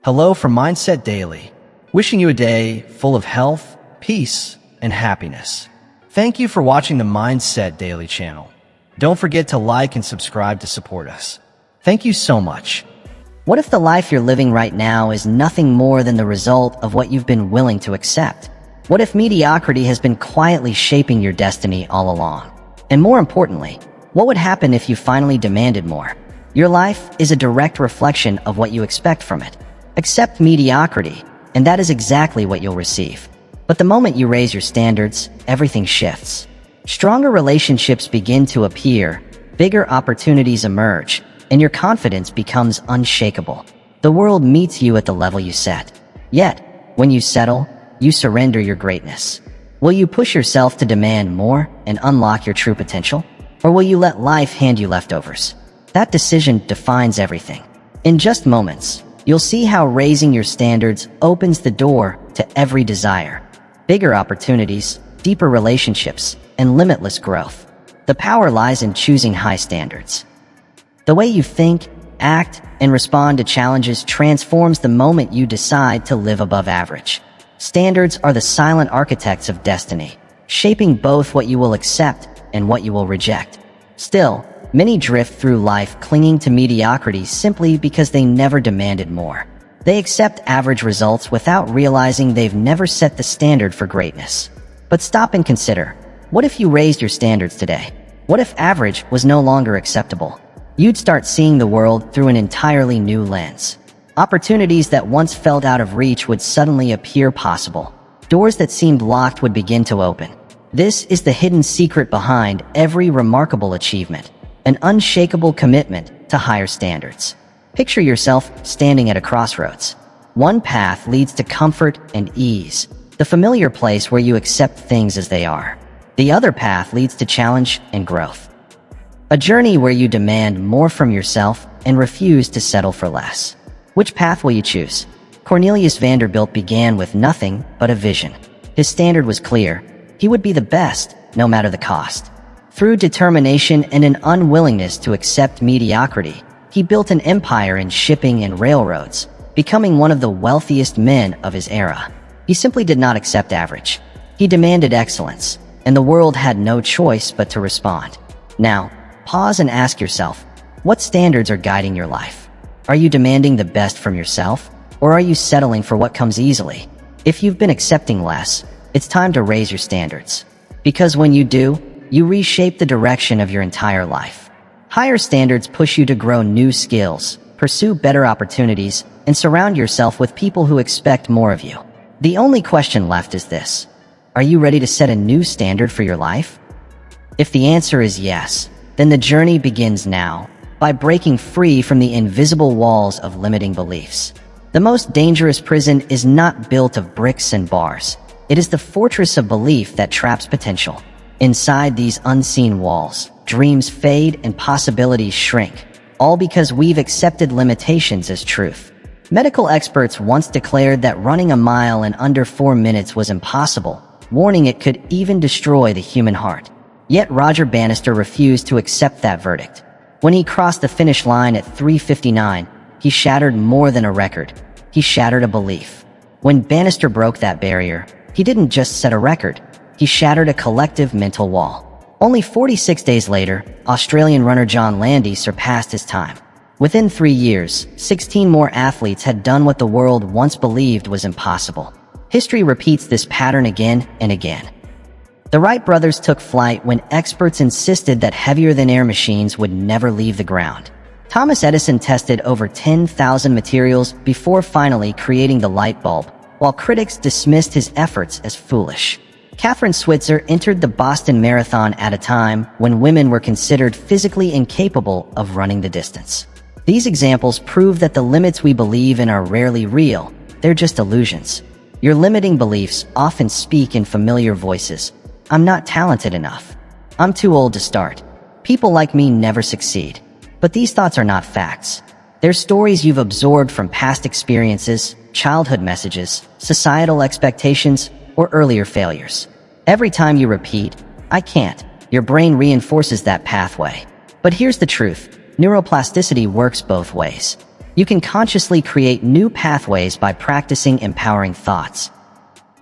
Hello from Mindset Daily, wishing you a day full of health, peace, and happiness. Thank you for watching the Mindset Daily channel. Don't forget to like and subscribe to support us. Thank you so much. What if the life you're living right now is nothing more than the result of what you've been willing to accept? What if mediocrity has been quietly shaping your destiny all along? And more importantly, what would happen if you finally demanded more? Your life is a direct reflection of what you expect from it. Accept mediocrity, and that is exactly what you'll receive. But the moment you raise your standards, everything shifts. Stronger relationships begin to appear, bigger opportunities emerge, and your confidence becomes unshakable. The world meets you at the level you set. Yet, when you settle, you surrender your greatness. Will you push yourself to demand more and unlock your true potential? Or will you let life hand you leftovers? That decision defines everything. In just moments, you'll see how raising your standards opens the door to every desire. Bigger opportunities, deeper relationships, and limitless growth. The power lies in choosing high standards. The way you think, act, and respond to challenges transforms the moment you decide to live above average. Standards are the silent architects of destiny, shaping both what you will accept and what you will reject. Still, many drift through life clinging to mediocrity simply because they never demanded more. They accept average results without realizing they've never set the standard for greatness. But stop and consider, what if you raised your standards today? What if average was no longer acceptable? You'd start seeing the world through an entirely new lens. Opportunities that once felt out of reach would suddenly appear possible. Doors that seemed locked would begin to open. This is the hidden secret behind every remarkable achievement. An unshakable commitment to higher standards. Picture yourself standing at a crossroads. One path leads to comfort and ease, the familiar place where you accept things as they are. The other path leads to challenge and growth. A journey where you demand more from yourself and refuse to settle for less. Which path will you choose? Cornelius Vanderbilt began with nothing but a vision. His standard was clear. He would be the best, no matter the cost. Through determination and an unwillingness to accept mediocrity, he built an empire in shipping and railroads, becoming one of the wealthiest men of his era. He simply did not accept average. He demanded excellence, and the world had no choice but to respond. Now, pause and ask yourself, what standards are guiding your life? Are you demanding the best from yourself, or are you settling for what comes easily? If you've been accepting less, it's time to raise your standards. Because when you do, you reshape the direction of your entire life. Higher standards push you to grow new skills, pursue better opportunities, and surround yourself with people who expect more of you. The only question left is this: are you ready to set a new standard for your life? If the answer is yes, then the journey begins now, by breaking free from the invisible walls of limiting beliefs. The most dangerous prison is not built of bricks and bars. It is the fortress of belief that traps potential. Inside these unseen walls, dreams fade and possibilities shrink, all because we've accepted limitations as truth. Medical experts once declared that running a mile in under 4 minutes was impossible, warning it could even destroy the human heart. Yet Roger Bannister refused to accept that verdict. When he crossed the finish line at 3:59, he shattered more than a record. He shattered a belief. When Bannister broke that barrier, he didn't just set a record. He shattered a collective mental wall. Only 46 days later, Australian runner John Landy surpassed his time. Within 3 years, 16 more athletes had done what the world once believed was impossible. History repeats this pattern again and again. The Wright brothers took flight when experts insisted that heavier-than-air machines would never leave the ground. Thomas Edison tested over 10,000 materials before finally creating the light bulb, while critics dismissed his efforts as foolish. Catherine Switzer entered the Boston Marathon at a time when women were considered physically incapable of running the distance. These examples prove that the limits we believe in are rarely real, they're just illusions. Your limiting beliefs often speak in familiar voices. I'm not talented enough. I'm too old to start. People like me never succeed. But these thoughts are not facts. They're stories you've absorbed from past experiences, childhood messages, societal expectations, or earlier failures. Every time you repeat, "I can't," your brain reinforces that pathway. But here's the truth. Neuroplasticity works both ways. You can consciously create new pathways by practicing empowering thoughts.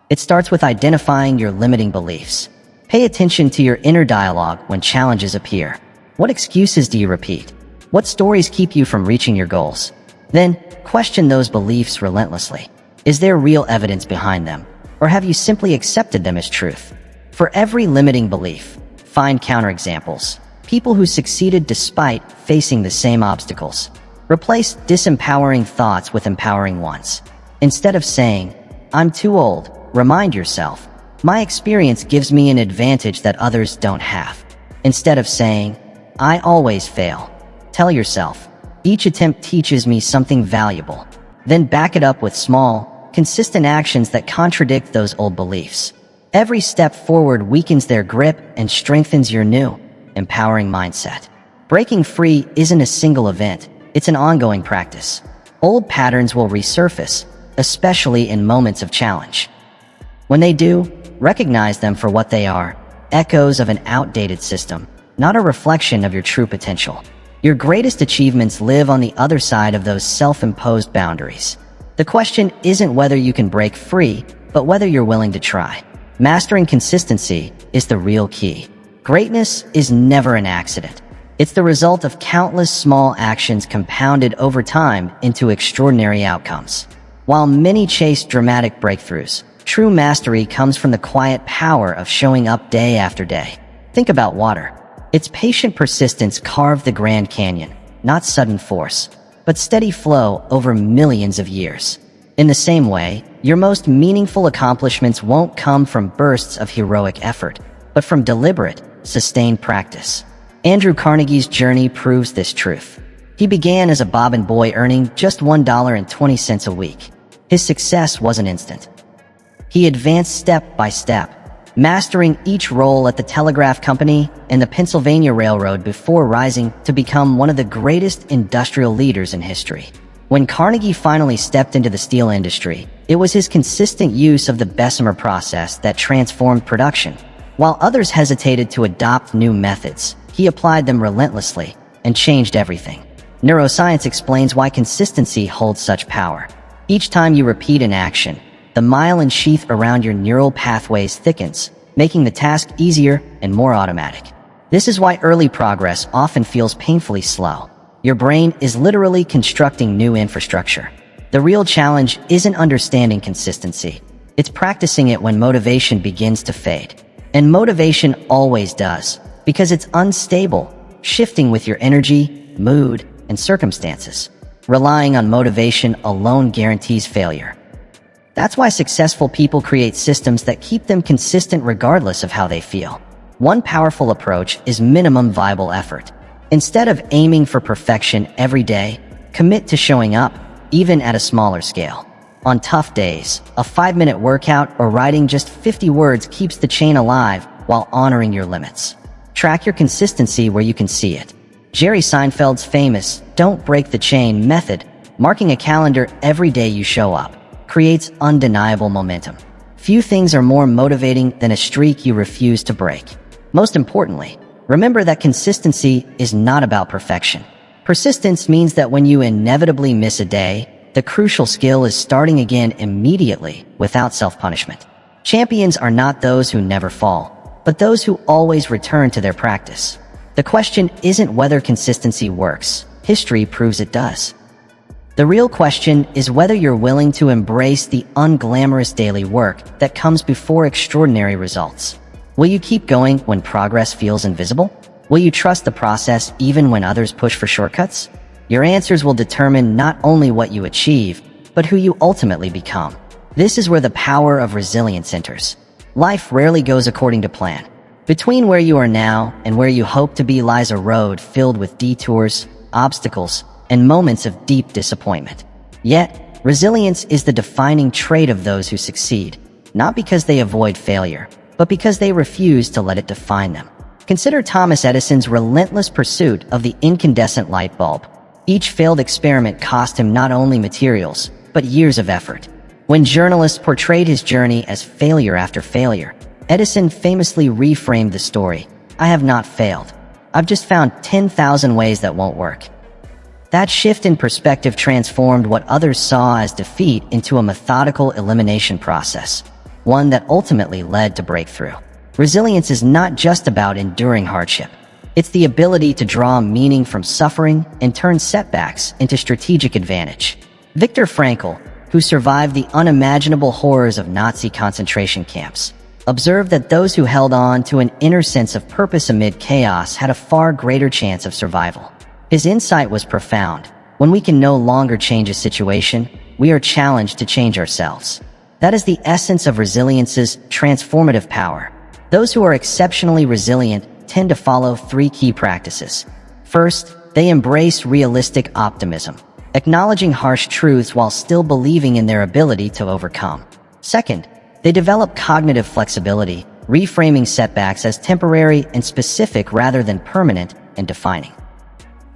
It starts with identifying your limiting beliefs. Pay attention to your inner dialogue when challenges appear. What excuses do you repeat? What stories keep you from reaching your goals? Then, question those beliefs relentlessly. Is there real evidence behind them? Or have you simply accepted them as truth? For every limiting belief, find counterexamples. People who succeeded despite facing the same obstacles. Replace disempowering thoughts with empowering ones. Instead of saying, "I'm too old," remind yourself, "My experience gives me an advantage that others don't have." Instead of saying, "I always fail," tell yourself, "Each attempt teaches me something valuable." Then back it up with small, consistent actions that contradict those old beliefs. Every step forward weakens their grip and strengthens your new, empowering mindset. Breaking free isn't a single event, it's an ongoing practice. Old patterns will resurface, especially in moments of challenge. When they do, recognize them for what they are, echoes of an outdated system, not a reflection of your true potential. Your greatest achievements live on the other side of those self-imposed boundaries. The question isn't whether you can break free, but whether you're willing to try. Mastering consistency is the real key. Greatness is never an accident. It's the result of countless small actions compounded over time into extraordinary outcomes. While many chase dramatic breakthroughs, true mastery comes from the quiet power of showing up day after day. Think about water. Its patient persistence carved the Grand Canyon, not sudden force, but steady flow over millions of years. In the same way, your most meaningful accomplishments won't come from bursts of heroic effort, but from deliberate, sustained practice. Andrew Carnegie's journey proves this truth. He began as a bobbin boy earning just $1.20 a week. His success wasn't instant. He advanced step by step, mastering each role at the Telegraph Company and the Pennsylvania Railroad before rising to become one of the greatest industrial leaders in history. When Carnegie finally stepped into the steel industry, it was his consistent use of the Bessemer process that transformed production. While others hesitated to adopt new methods, he applied them relentlessly and changed everything. Neuroscience explains why consistency holds such power. Each time you repeat an action, the myelin sheath around your neural pathways thickens, making the task easier and more automatic. This is why early progress often feels painfully slow. Your brain is literally constructing new infrastructure. The real challenge isn't understanding consistency. It's practicing it when motivation begins to fade. And motivation always does, because it's unstable, shifting with your energy, mood, and circumstances. Relying on motivation alone guarantees failure. That's why successful people create systems that keep them consistent regardless of how they feel. One powerful approach is minimum viable effort. Instead of aiming for perfection every day, commit to showing up, even at a smaller scale. On tough days, a 5-minute workout or writing just 50 words keeps the chain alive while honoring your limits. Track your consistency where you can see it. Jerry Seinfeld's famous "don't break the chain" method, marking a calendar every day you show up, creates undeniable momentum. Few things are more motivating than a streak you refuse to break. Most importantly, remember that consistency is not about perfection. Persistence means that when you inevitably miss a day, the crucial skill is starting again immediately without self-punishment. Champions are not those who never fall, but those who always return to their practice. The question isn't whether consistency works. History proves it does. The real question is whether you're willing to embrace the unglamorous daily work that comes before extraordinary results. Will you keep going when progress feels invisible? Will you trust the process even when others push for shortcuts? Your answers will determine not only what you achieve, but who you ultimately become. This is where the power of resilience enters. Life rarely goes according to plan. Between where you are now and where you hope to be lies a road filled with detours, obstacles, and moments of deep disappointment. Yet, resilience is the defining trait of those who succeed, not because they avoid failure, but because they refuse to let it define them. Consider Thomas Edison's relentless pursuit of the incandescent light bulb. Each failed experiment cost him not only materials, but years of effort. When journalists portrayed his journey as failure after failure, Edison famously reframed the story. "I have not failed. I've just found 10,000 ways that won't work." That shift in perspective transformed what others saw as defeat into a methodical elimination process, one that ultimately led to breakthrough. Resilience is not just about enduring hardship. It's the ability to draw meaning from suffering and turn setbacks into strategic advantage. Viktor Frankl, who survived the unimaginable horrors of Nazi concentration camps, observed that those who held on to an inner sense of purpose amid chaos had a far greater chance of survival. His insight was profound. When we can no longer change a situation, we are challenged to change ourselves. That is the essence of resilience's transformative power. Those who are exceptionally resilient tend to follow 3 key practices. First, they embrace realistic optimism, acknowledging harsh truths while still believing in their ability to overcome. Second, they develop cognitive flexibility, reframing setbacks as temporary and specific rather than permanent and defining.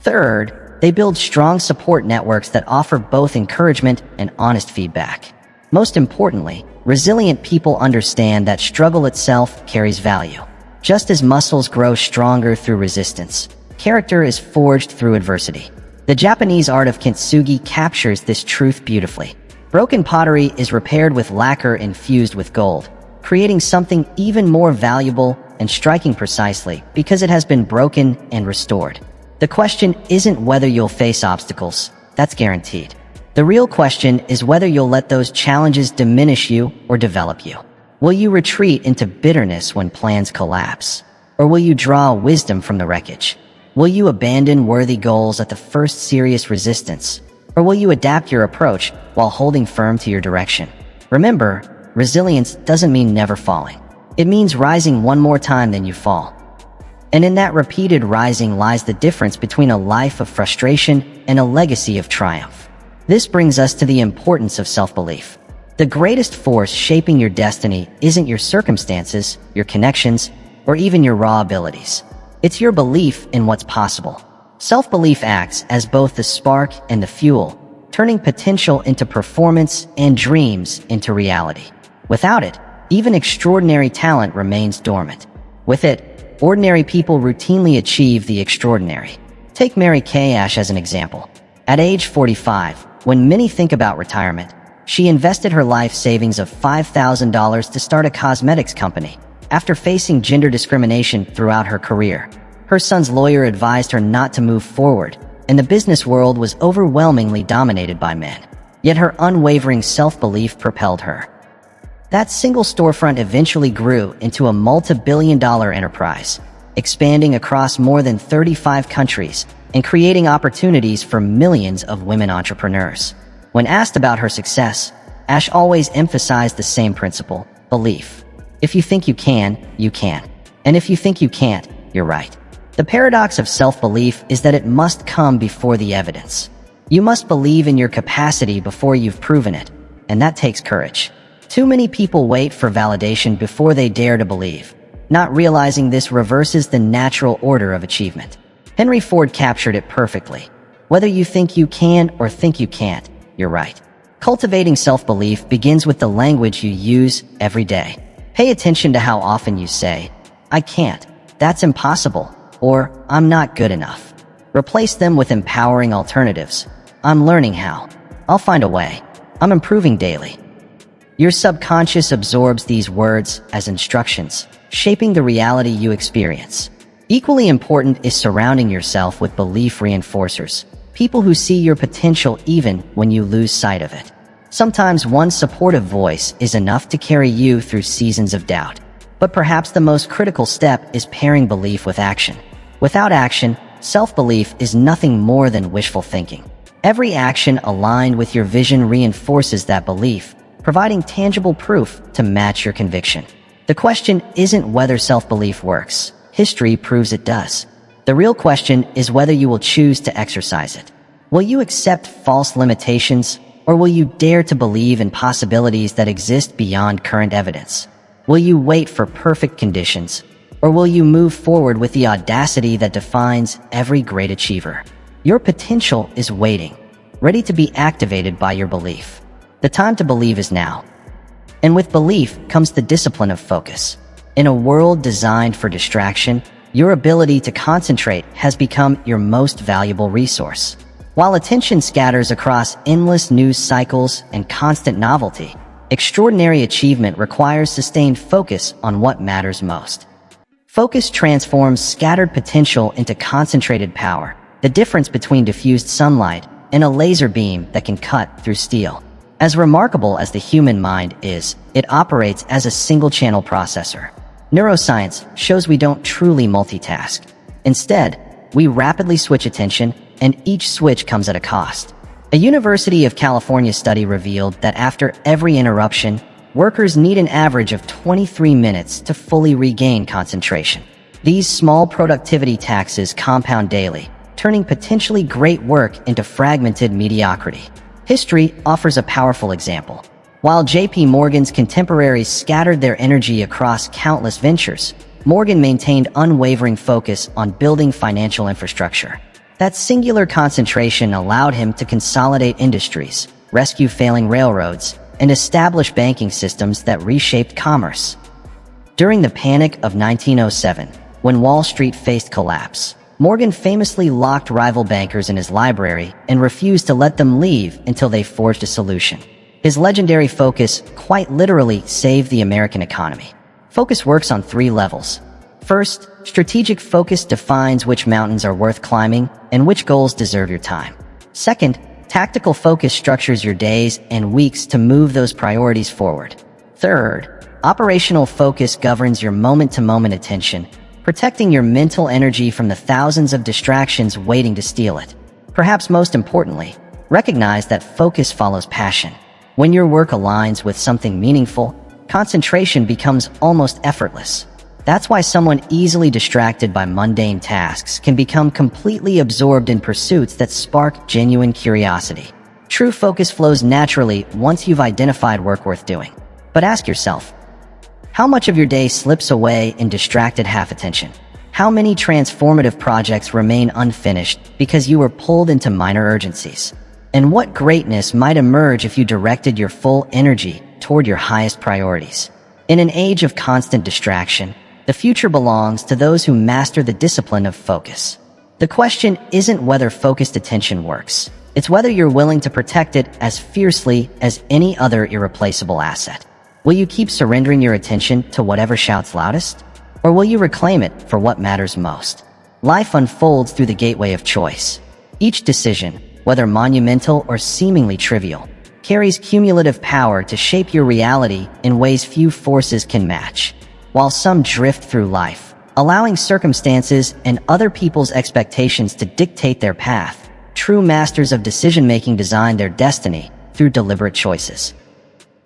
Third, they build strong support networks that offer both encouragement and honest feedback. Most importantly, resilient people understand that struggle itself carries value. Just as muscles grow stronger through resistance, character is forged through adversity. The Japanese art of kintsugi captures this truth beautifully. Broken pottery is repaired with lacquer infused with gold, creating something even more valuable and striking precisely because it has been broken and restored. The question isn't whether you'll face obstacles. That's guaranteed. The real question is whether you'll let those challenges diminish you or develop you. Will you retreat into bitterness when plans collapse? Or will you draw wisdom from the wreckage? Will you abandon worthy goals at the first serious resistance? Or will you adapt your approach while holding firm to your direction? Remember, resilience doesn't mean never falling. It means rising one more time than you fall. And in that repeated rising lies the difference between a life of frustration and a legacy of triumph. This brings us to the importance of self-belief. The greatest force shaping your destiny isn't your circumstances, your connections, or even your raw abilities. It's your belief in what's possible. Self-belief acts as both the spark and the fuel, turning potential into performance and dreams into reality. Without it, even extraordinary talent remains dormant. With it, ordinary people routinely achieve the extraordinary. Take Mary Kay Ash as an example. At age 45, when many think about retirement, she invested her life savings of $5,000 to start a cosmetics company after facing gender discrimination throughout her career. Her son's lawyer advised her not to move forward, and the business world was overwhelmingly dominated by men. Yet her unwavering self-belief propelled her. That single storefront eventually grew into a multi-billion-dollar enterprise, expanding across more than 35 countries and creating opportunities for millions of women entrepreneurs. When asked about her success, Ash always emphasized the same principle: belief. If you think you can, you can. And if you think you can't, you're right. The paradox of self-belief is that it must come before the evidence. You must believe in your capacity before you've proven it, and that takes courage. Too many people wait for validation before they dare to believe, not realizing this reverses the natural order of achievement. Henry Ford captured it perfectly. Whether you think you can or think you can't, you're right. Cultivating self-belief begins with the language you use every day. Pay attention to how often you say, "I can't," "That's impossible," or "I'm not good enough." Replace them with empowering alternatives. "I'm learning how," "I'll find a way," "I'm improving daily." Your subconscious absorbs these words as instructions, shaping the reality you experience. Equally important is surrounding yourself with belief reinforcers, people who see your potential even when you lose sight of it. Sometimes one supportive voice is enough to carry you through seasons of doubt. But perhaps the most critical step is pairing belief with action. Without action, self-belief is nothing more than wishful thinking. Every action aligned with your vision reinforces that belief, providing tangible proof to match your conviction. The question isn't whether self-belief works. History proves it does. The real question is whether you will choose to exercise it. Will you accept false limitations, or will you dare to believe in possibilities that exist beyond current evidence? Will you wait for perfect conditions, or will you move forward with the audacity that defines every great achiever? Your potential is waiting, ready to be activated by your belief. The time to believe is now. And with belief comes the discipline of focus. In a world designed for distraction, your ability to concentrate has become your most valuable resource. While attention scatters across endless news cycles and constant novelty, extraordinary achievement requires sustained focus on what matters most. Focus transforms scattered potential into concentrated power, the difference between diffused sunlight and a laser beam that can cut through steel. As remarkable as the human mind is, it operates as a single-channel processor. Neuroscience shows we don't truly multitask. Instead, we rapidly switch attention, and each switch comes at a cost. A University of California study revealed that after every interruption, workers need an average of 23 minutes to fully regain concentration. These small productivity taxes compound daily, turning potentially great work into fragmented mediocrity. History offers a powerful example. While J.P. Morgan's contemporaries scattered their energy across countless ventures, Morgan maintained unwavering focus on building financial infrastructure. That singular concentration allowed him to consolidate industries, rescue failing railroads, and establish banking systems that reshaped commerce. During the Panic of 1907, when Wall Street faced collapse, Morgan famously locked rival bankers in his library and refused to let them leave until they forged a solution. His legendary focus quite literally saved the American economy. Focus works on 3 levels. First, strategic focus defines which mountains are worth climbing and which goals deserve your time. Second, tactical focus structures your days and weeks to move those priorities forward. Third, operational focus governs your moment-to-moment attention, protecting your mental energy from the thousands of distractions waiting to steal it. Perhaps most importantly, recognize that focus follows passion. When your work aligns with something meaningful, concentration becomes almost effortless. That's why someone easily distracted by mundane tasks can become completely absorbed in pursuits that spark genuine curiosity. True focus flows naturally once you've identified work worth doing. But ask yourself, how much of your day slips away in distracted half-attention? How many transformative projects remain unfinished because you were pulled into minor urgencies? And what greatness might emerge if you directed your full energy toward your highest priorities? In an age of constant distraction, the future belongs to those who master the discipline of focus. The question isn't whether focused attention works. It's whether you're willing to protect it as fiercely as any other irreplaceable asset. Will you keep surrendering your attention to whatever shouts loudest? Or will you reclaim it for what matters most? Life unfolds through the gateway of choice. Each decision, whether monumental or seemingly trivial, carries cumulative power to shape your reality in ways few forces can match. While some drift through life, allowing circumstances and other people's expectations to dictate their path, true masters of decision-making design their destiny through deliberate choices.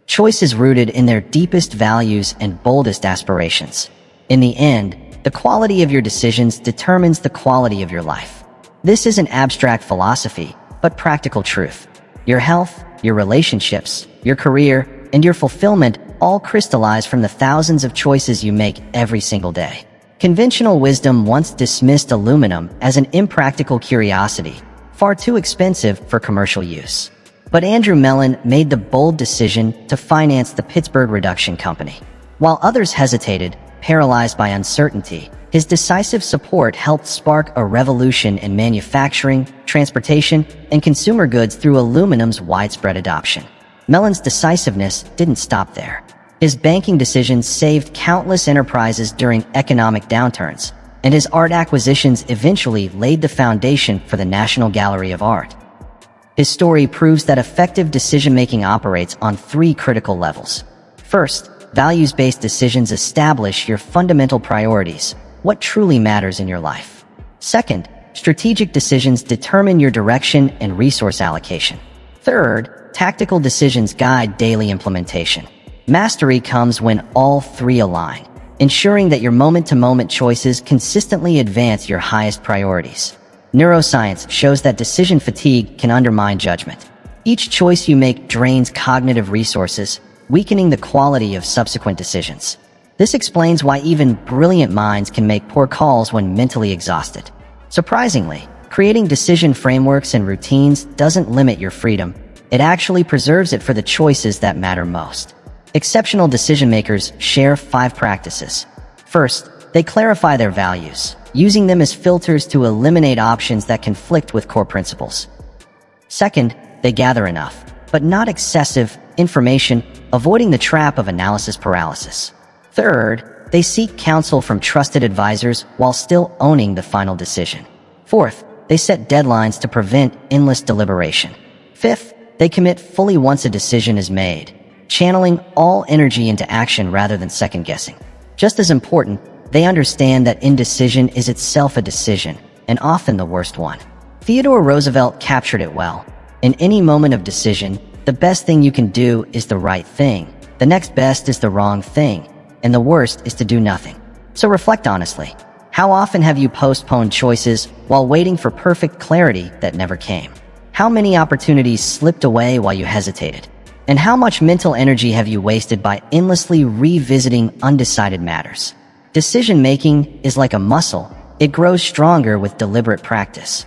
Choices rooted in their deepest values and boldest aspirations. In the end, the quality of your decisions determines the quality of your life. This is an abstract philosophy, but practical truth. Your health, your relationships, your career, and your fulfillment all crystallize from the thousands of choices you make every single day. Conventional wisdom once dismissed aluminum as an impractical curiosity, far too expensive for commercial use. But Andrew Mellon made the bold decision to finance the Pittsburgh Reduction Company. While others hesitated, paralyzed by uncertainty, his decisive support helped spark a revolution in manufacturing, transportation, and consumer goods through aluminum's widespread adoption. Mellon's decisiveness didn't stop there. His banking decisions saved countless enterprises during economic downturns, and his art acquisitions eventually laid the foundation for the National Gallery of Art. His story proves that effective decision-making operates on 3 critical levels. First, values-based decisions establish your fundamental priorities, what truly matters in your life. Second, strategic decisions determine your direction and resource allocation. Third, tactical decisions guide daily implementation. Mastery comes when all 3 align, ensuring that your moment-to-moment choices consistently advance your highest priorities. Neuroscience shows that decision fatigue can undermine judgment. Each choice you make drains cognitive resources, weakening the quality of subsequent decisions. This explains why even brilliant minds can make poor calls when mentally exhausted. Surprisingly, creating decision frameworks and routines doesn't limit your freedom. It actually preserves it for the choices that matter most. Exceptional decision-makers share 5 practices. First, they clarify their values, using them as filters to eliminate options that conflict with core principles. Second, they gather enough, but not excessive, information, avoiding the trap of analysis paralysis. Third, they seek counsel from trusted advisors while still owning the final decision. Fourth, they set deadlines to prevent endless deliberation. Fifth, they commit fully once a decision is made, channeling all energy into action rather than second-guessing. Just as important, they understand that indecision is itself a decision, and often the worst one. Theodore Roosevelt captured it well. In any moment of decision, the best thing you can do is the right thing. The next best is the wrong thing, and the worst is to do nothing. So reflect honestly. How often have you postponed choices while waiting for perfect clarity that never came? How many opportunities slipped away while you hesitated? And how much mental energy have you wasted by endlessly revisiting undecided matters? Decision-making is like a muscle. It grows stronger with deliberate practice.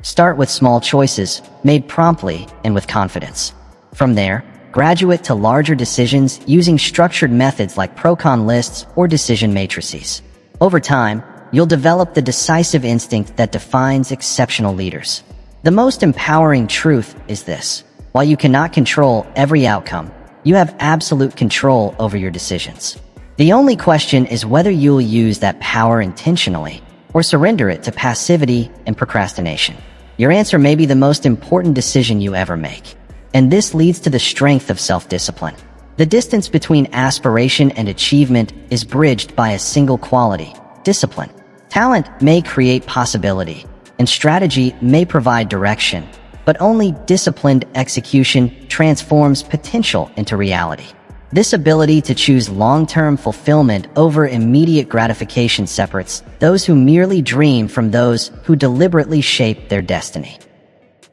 Start with small choices, made promptly and with confidence. From there, graduate to larger decisions using structured methods like pro-con lists or decision matrices. Over time, you'll develop the decisive instinct that defines exceptional leaders. The most empowering truth is this: while you cannot control every outcome, you have absolute control over your decisions. The only question is whether you'll use that power intentionally or surrender it to passivity and procrastination. Your answer may be the most important decision you ever make. And this leads to the strength of self-discipline. The distance between aspiration and achievement is bridged by a single quality: discipline. Talent may create possibility, and strategy may provide direction, but only disciplined execution transforms potential into reality. This ability to choose long-term fulfillment over immediate gratification separates those who merely dream from those who deliberately shape their destiny.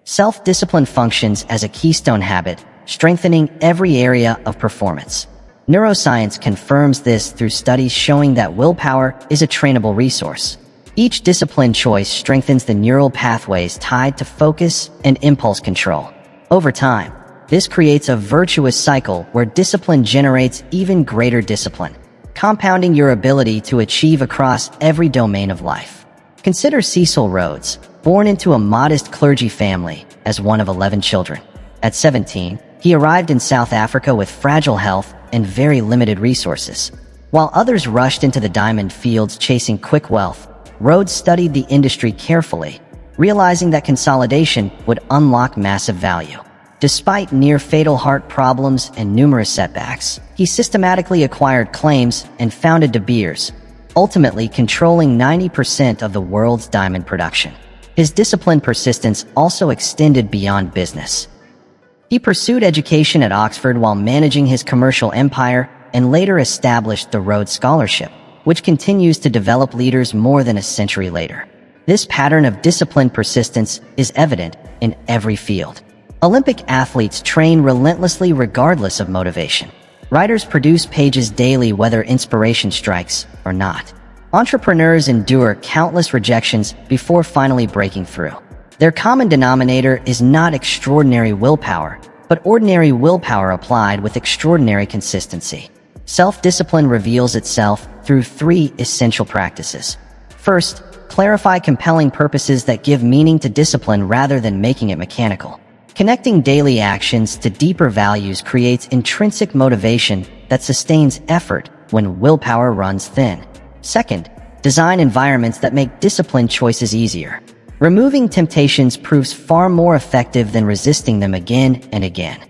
Self-discipline functions as a keystone habit, strengthening every area of performance. Neuroscience confirms this through studies showing that willpower is a trainable resource. Each discipline choice strengthens the neural pathways tied to focus and impulse control. Over time, this creates a virtuous cycle where discipline generates even greater discipline, compounding your ability to achieve across every domain of life. Consider Cecil Rhodes, born into a modest clergy family as one of 11 children. At 17, he arrived in South Africa with fragile health and very limited resources. While others rushed into the diamond fields chasing quick wealth, Rhodes studied the industry carefully, realizing that consolidation would unlock massive value. Despite near-fatal heart problems and numerous setbacks, he systematically acquired claims and founded De Beers, ultimately controlling 90% of the world's diamond production. His disciplined persistence also extended beyond business. He pursued education at Oxford while managing his commercial empire and later established the Rhodes Scholarship, which continues to develop leaders more than a century later. This pattern of disciplined persistence is evident in every field. Olympic athletes train relentlessly regardless of motivation. Writers produce pages daily whether inspiration strikes or not. Entrepreneurs endure countless rejections before finally breaking through. Their common denominator is not extraordinary willpower, but ordinary willpower applied with extraordinary consistency. Self-discipline reveals itself through 3 essential practices. First, clarify compelling purposes that give meaning to discipline rather than making it mechanical. Connecting daily actions to deeper values creates intrinsic motivation that sustains effort when willpower runs thin. Second, design environments that make disciplined choices easier. Removing temptations proves far more effective than resisting them again and again.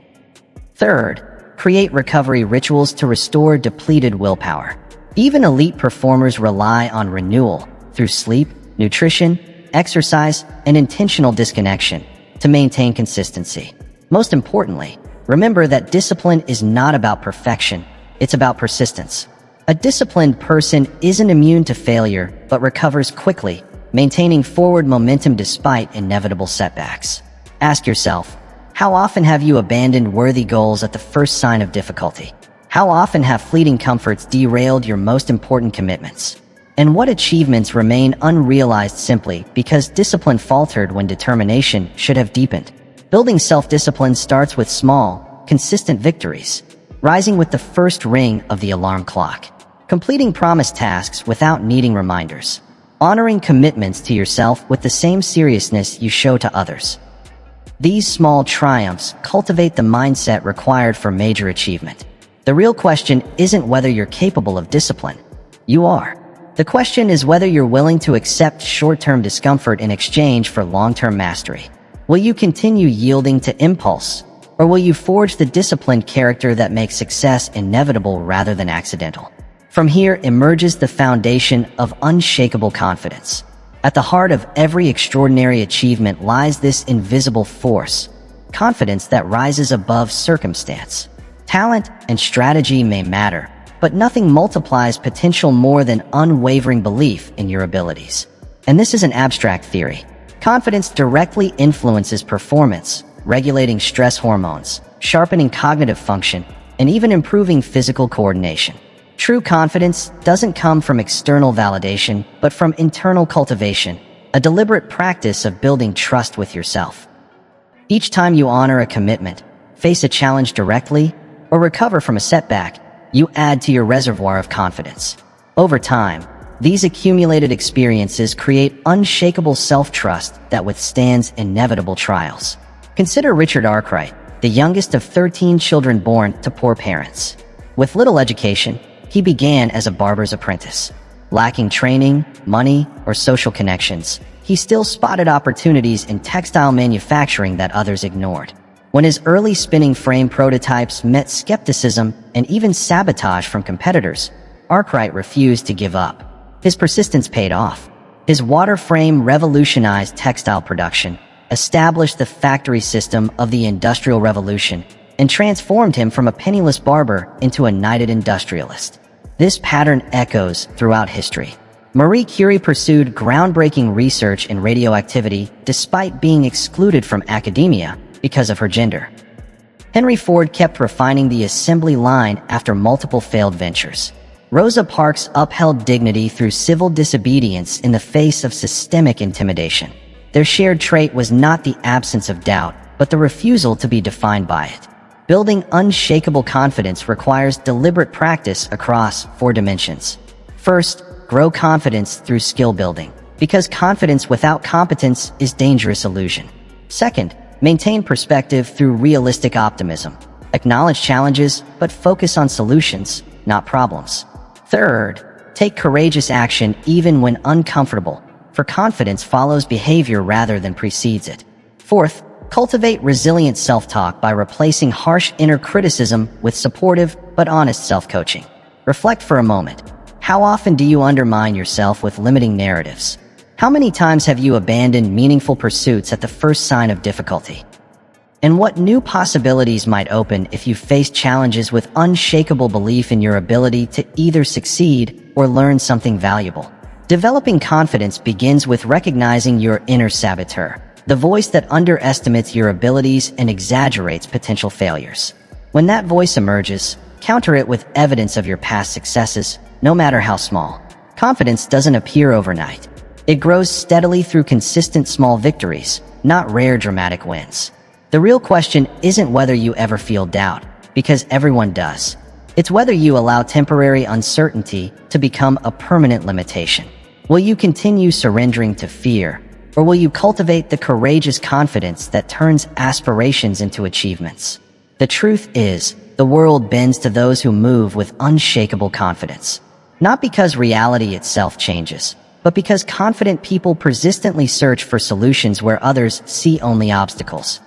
Third, create recovery rituals to restore depleted willpower. Even elite performers rely on renewal through sleep, nutrition, exercise, and intentional disconnection to maintain consistency. Most importantly, remember that discipline is not about perfection, it's about persistence. A disciplined person isn't immune to failure, but recovers quickly, maintaining forward momentum despite inevitable setbacks. Ask yourself, how often have you abandoned worthy goals at the first sign of difficulty? How often have fleeting comforts derailed your most important commitments? And what achievements remain unrealized simply because discipline faltered when determination should have deepened? Building self-discipline starts with small, consistent victories, rising with the first ring of the alarm clock, completing promised tasks without needing reminders, honoring commitments to yourself with the same seriousness you show to others. These small triumphs cultivate the mindset required for major achievement. The real question isn't whether you're capable of discipline. You are. The question is whether you're willing to accept short-term discomfort in exchange for long-term mastery. Will you continue yielding to impulse, or will you forge the disciplined character that makes success inevitable rather than accidental? From here emerges the foundation of unshakable confidence. At the heart of every extraordinary achievement lies this invisible force, confidence that rises above circumstance. Talent and strategy may matter, but nothing multiplies potential more than unwavering belief in your abilities. And this is an abstract theory. Confidence directly influences performance, regulating stress hormones, sharpening cognitive function, and even improving physical coordination. True confidence doesn't come from external validation, but from internal cultivation, a deliberate practice of building trust with yourself. Each time you honor a commitment, face a challenge directly, or recover from a setback, you add to your reservoir of confidence. Over time, these accumulated experiences create unshakable self-trust that withstands inevitable trials. Consider Richard Arkwright, the youngest of 13 children born to poor parents. With little education, he began as a barber's apprentice. Lacking training, money, or social connections, he still spotted opportunities in textile manufacturing that others ignored. When his early spinning frame prototypes met skepticism and even sabotage from competitors, Arkwright refused to give up. His persistence paid off. His water frame revolutionized textile production, established the factory system of the Industrial Revolution, and transformed him from a penniless barber into a knighted industrialist. This pattern echoes throughout history. Marie Curie pursued groundbreaking research in radioactivity despite being excluded from academia because of her gender. Henry Ford kept refining the assembly line after multiple failed ventures. Rosa Parks upheld dignity through civil disobedience in the face of systemic intimidation. Their shared trait was not the absence of doubt, but the refusal to be defined by it. Building unshakable confidence requires deliberate practice across 4 dimensions. First, grow confidence through skill building, because confidence without competence is dangerous illusion. Second, maintain perspective through realistic optimism. Acknowledge challenges, but focus on solutions, not problems. Third, take courageous action even when uncomfortable, for confidence follows behavior rather than precedes it. Fourth, cultivate resilient self-talk by replacing harsh inner criticism with supportive but honest self-coaching. Reflect for a moment. How often do you undermine yourself with limiting narratives? How many times have you abandoned meaningful pursuits at the first sign of difficulty? And what new possibilities might open if you face challenges with unshakable belief in your ability to either succeed or learn something valuable? Developing confidence begins with recognizing your inner saboteur, the voice that underestimates your abilities and exaggerates potential failures. When that voice emerges, counter it with evidence of your past successes, no matter how small. Confidence doesn't appear overnight. It grows steadily through consistent small victories, not rare dramatic wins. The real question isn't whether you ever feel doubt, because everyone does. It's whether you allow temporary uncertainty to become a permanent limitation. Will you continue surrendering to fear, or will you cultivate the courageous confidence that turns aspirations into achievements? The truth is, the world bends to those who move with unshakable confidence. Not because reality itself changes, but because confident people persistently search for solutions where others see only obstacles.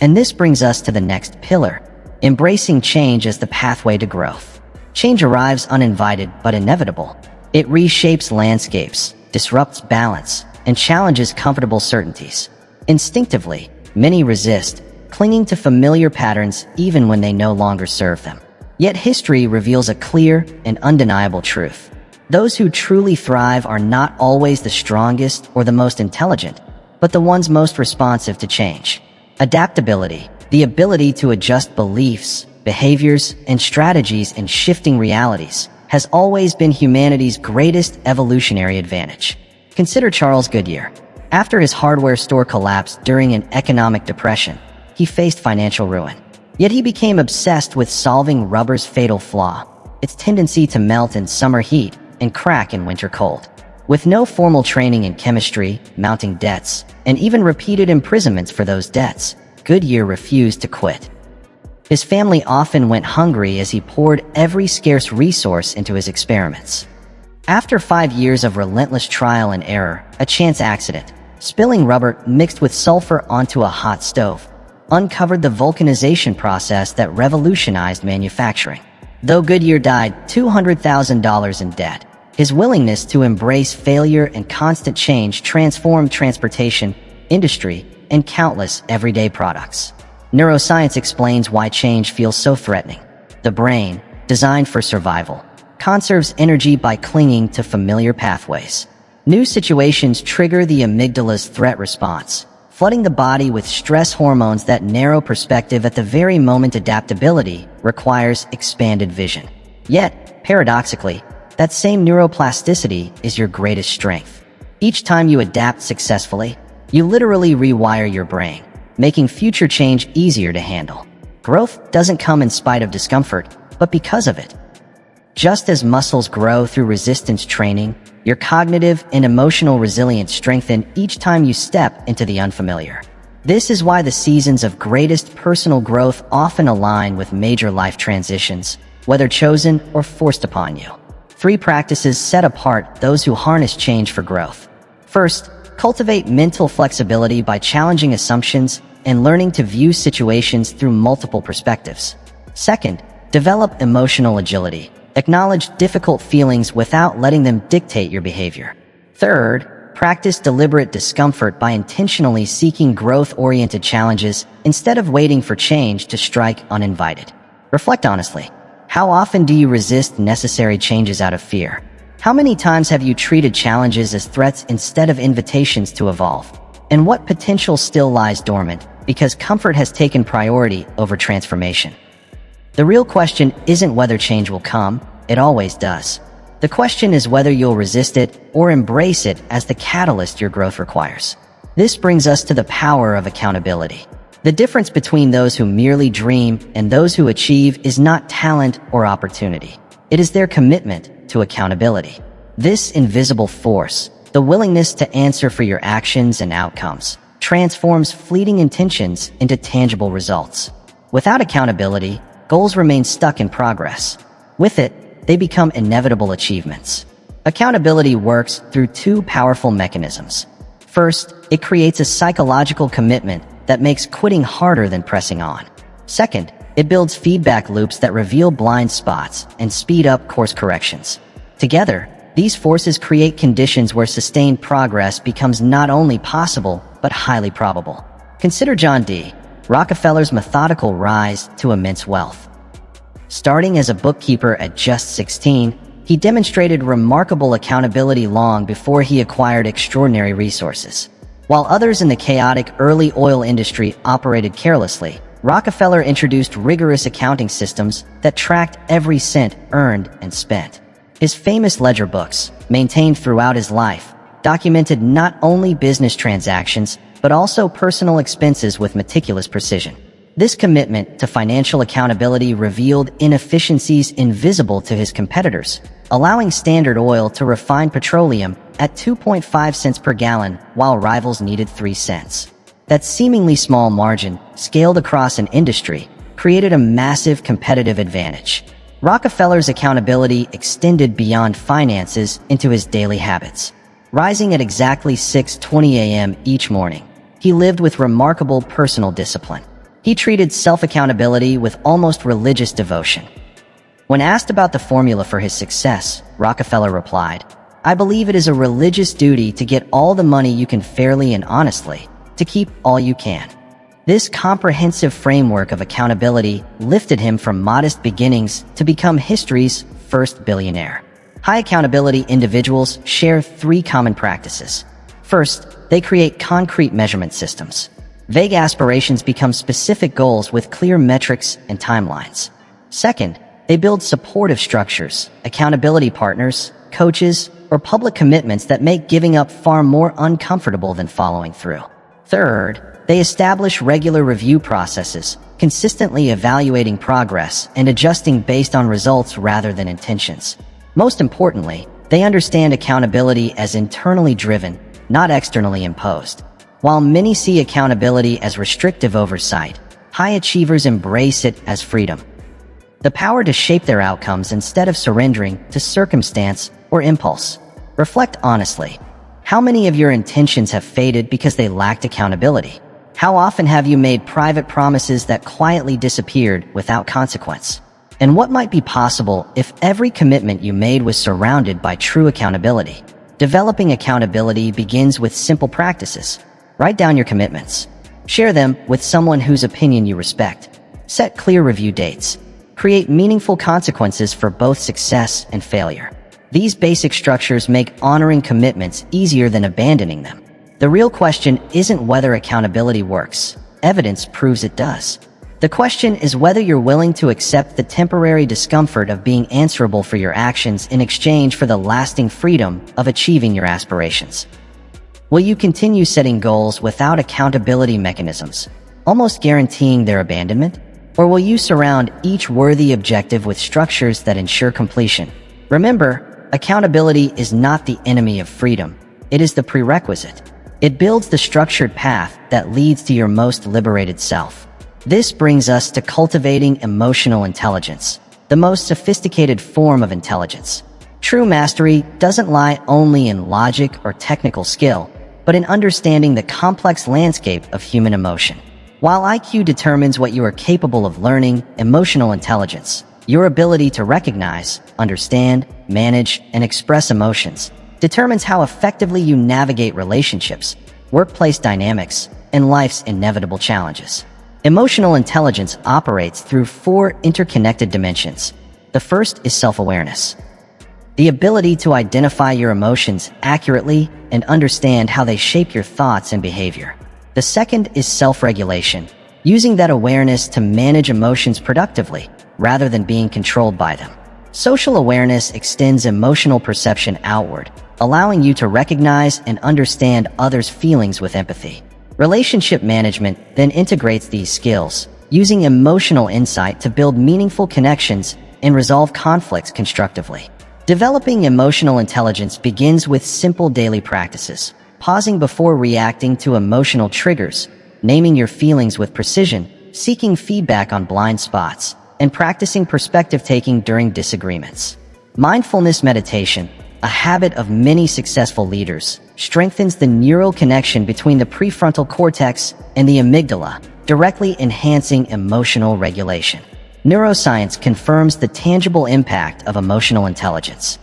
And this brings us to the next pillar, embracing change as the pathway to growth. Change arrives uninvited but inevitable. It reshapes landscapes, disrupts balance, and challenges comfortable certainties. Instinctively, many resist, clinging to familiar patterns even when they no longer serve them. Yet history reveals a clear and undeniable truth. Those who truly thrive are not always the strongest or the most intelligent, but the ones most responsive to change. Adaptability, the ability to adjust beliefs, behaviors, and strategies in shifting realities, has always been humanity's greatest evolutionary advantage. Consider Charles Goodyear. After his hardware store collapsed during an economic depression, he faced financial ruin. Yet he became obsessed with solving rubber's fatal flaw, its tendency to melt in summer heat and crack in winter cold. With no formal training in chemistry, mounting debts, and even repeated imprisonments for those debts, Goodyear refused to quit. His family often went hungry as he poured every scarce resource into his experiments. After 5 years of relentless trial and error, a chance accident, spilling rubber mixed with sulfur onto a hot stove, uncovered the vulcanization process that revolutionized manufacturing. Though Goodyear died $200,000 in debt, his willingness to embrace failure and constant change transformed transportation, industry, and countless everyday products. Neuroscience explains why change feels so threatening. The brain, designed for survival, conserves energy by clinging to familiar pathways. New situations trigger the amygdala's threat response, flooding the body with stress hormones that narrow perspective at the very moment adaptability requires expanded vision. Yet, paradoxically, that same neuroplasticity is your greatest strength. Each time you adapt successfully, you literally rewire your brain, making future change easier to handle. Growth doesn't come in spite of discomfort, but because of it. Just as muscles grow through resistance training, your cognitive and emotional resilience strengthen each time you step into the unfamiliar. This is why the seasons of greatest personal growth often align with major life transitions, whether chosen or forced upon you. 3 practices set apart those who harness change for growth. First, cultivate mental flexibility by challenging assumptions and learning to view situations through multiple perspectives. Second, develop emotional agility. Acknowledge difficult feelings without letting them dictate your behavior. Third, practice deliberate discomfort by intentionally seeking growth-oriented challenges instead of waiting for change to strike uninvited. Reflect honestly. How often do you resist necessary changes out of fear? How many times have you treated challenges as threats instead of invitations to evolve? And what potential still lies dormant because comfort has taken priority over transformation? The real question isn't whether change will come, it always does. The question is whether you'll resist it or embrace it as the catalyst your growth requires. This brings us to the power of accountability. The difference between those who merely dream and those who achieve is not talent or opportunity. It is their commitment to accountability. This invisible force, the willingness to answer for your actions and outcomes, transforms fleeting intentions into tangible results. Without accountability, goals remain stuck in progress. With it, they become inevitable achievements. Accountability works through 2 powerful mechanisms. First, it creates a psychological commitment that makes quitting harder than pressing on. Second, it builds feedback loops that reveal blind spots and speed up course corrections. Together, these forces create conditions where sustained progress becomes not only possible, but highly probable. Consider John D. Rockefeller's methodical rise to immense wealth. Starting as a bookkeeper at just 16, he demonstrated remarkable accountability long before he acquired extraordinary resources. While others in the chaotic early oil industry operated carelessly, Rockefeller introduced rigorous accounting systems that tracked every cent earned and spent. His famous ledger books, maintained throughout his life, documented not only business transactions, but also personal expenses with meticulous precision. This commitment to financial accountability revealed inefficiencies invisible to his competitors, allowing Standard Oil to refine petroleum at 2.5 cents per gallon while rivals needed 3 cents. That seemingly small margin, scaled across an industry, created a massive competitive advantage. Rockefeller's accountability extended beyond finances into his daily habits. Rising at exactly 6:20 a.m. each morning, he lived with remarkable personal discipline. He treated self-accountability with almost religious devotion. When asked about the formula for his success, Rockefeller replied, "I believe it is a religious duty to get all the money you can fairly and honestly, to keep all you can." This comprehensive framework of accountability lifted him from modest beginnings to become history's first billionaire. High accountability individuals share 3 common practices. First, they create concrete measurement systems. Vague aspirations become specific goals with clear metrics and timelines. Second, they build supportive structures, accountability partners, coaches, or public commitments that make giving up far more uncomfortable than following through. Third, they establish regular review processes, consistently evaluating progress and adjusting based on results rather than intentions. Most importantly, They understand accountability as internally driven, not externally imposed. While many see accountability as restrictive oversight, high achievers embrace it as freedom. The power to shape their outcomes instead of surrendering to circumstance or impulse. Reflect honestly. How many of your intentions have faded because they lacked accountability? How often have you made private promises that quietly disappeared without consequence? And what might be possible if every commitment you made was surrounded by true accountability? Developing accountability begins with simple practices. Write down your commitments. Share them with someone whose opinion you respect. Set clear review dates. Create meaningful consequences for both success and failure. These basic structures make honoring commitments easier than abandoning them. The real question isn't whether accountability works. Evidence proves it does. The question is whether you're willing to accept the temporary discomfort of being answerable for your actions in exchange for the lasting freedom of achieving your aspirations. Will you continue setting goals without accountability mechanisms, almost guaranteeing their abandonment? Or will you surround each worthy objective with structures that ensure completion? Remember, accountability is not the enemy of freedom. It is the prerequisite. It builds the structured path that leads to your most liberated self. This brings us to cultivating emotional intelligence, the most sophisticated form of intelligence. True mastery doesn't lie only in logic or technical skill, but in understanding the complex landscape of human emotion. While IQ determines what you are capable of learning, emotional intelligence, your ability to recognize, understand, manage, and express emotions, determines how effectively you navigate relationships, workplace dynamics, and life's inevitable challenges. Emotional intelligence operates through 4 interconnected dimensions. The first is self-awareness. The ability to identify your emotions accurately and understand how they shape your thoughts and behavior. The second is self-regulation, using that awareness to manage emotions productively, rather than being controlled by them. Social awareness extends emotional perception outward, allowing you to recognize and understand others' feelings with empathy. Relationship management then integrates these skills, using emotional insight to build meaningful connections and resolve conflicts constructively. Developing emotional intelligence begins with simple daily practices, pausing before reacting to emotional triggers, naming your feelings with precision, seeking feedback on blind spots, and practicing perspective-taking during disagreements. Mindfulness meditation, a habit of many successful leaders, strengthens the neural connection between the prefrontal cortex and the amygdala, directly enhancing emotional regulation. Neuroscience confirms the tangible impact of emotional intelligence.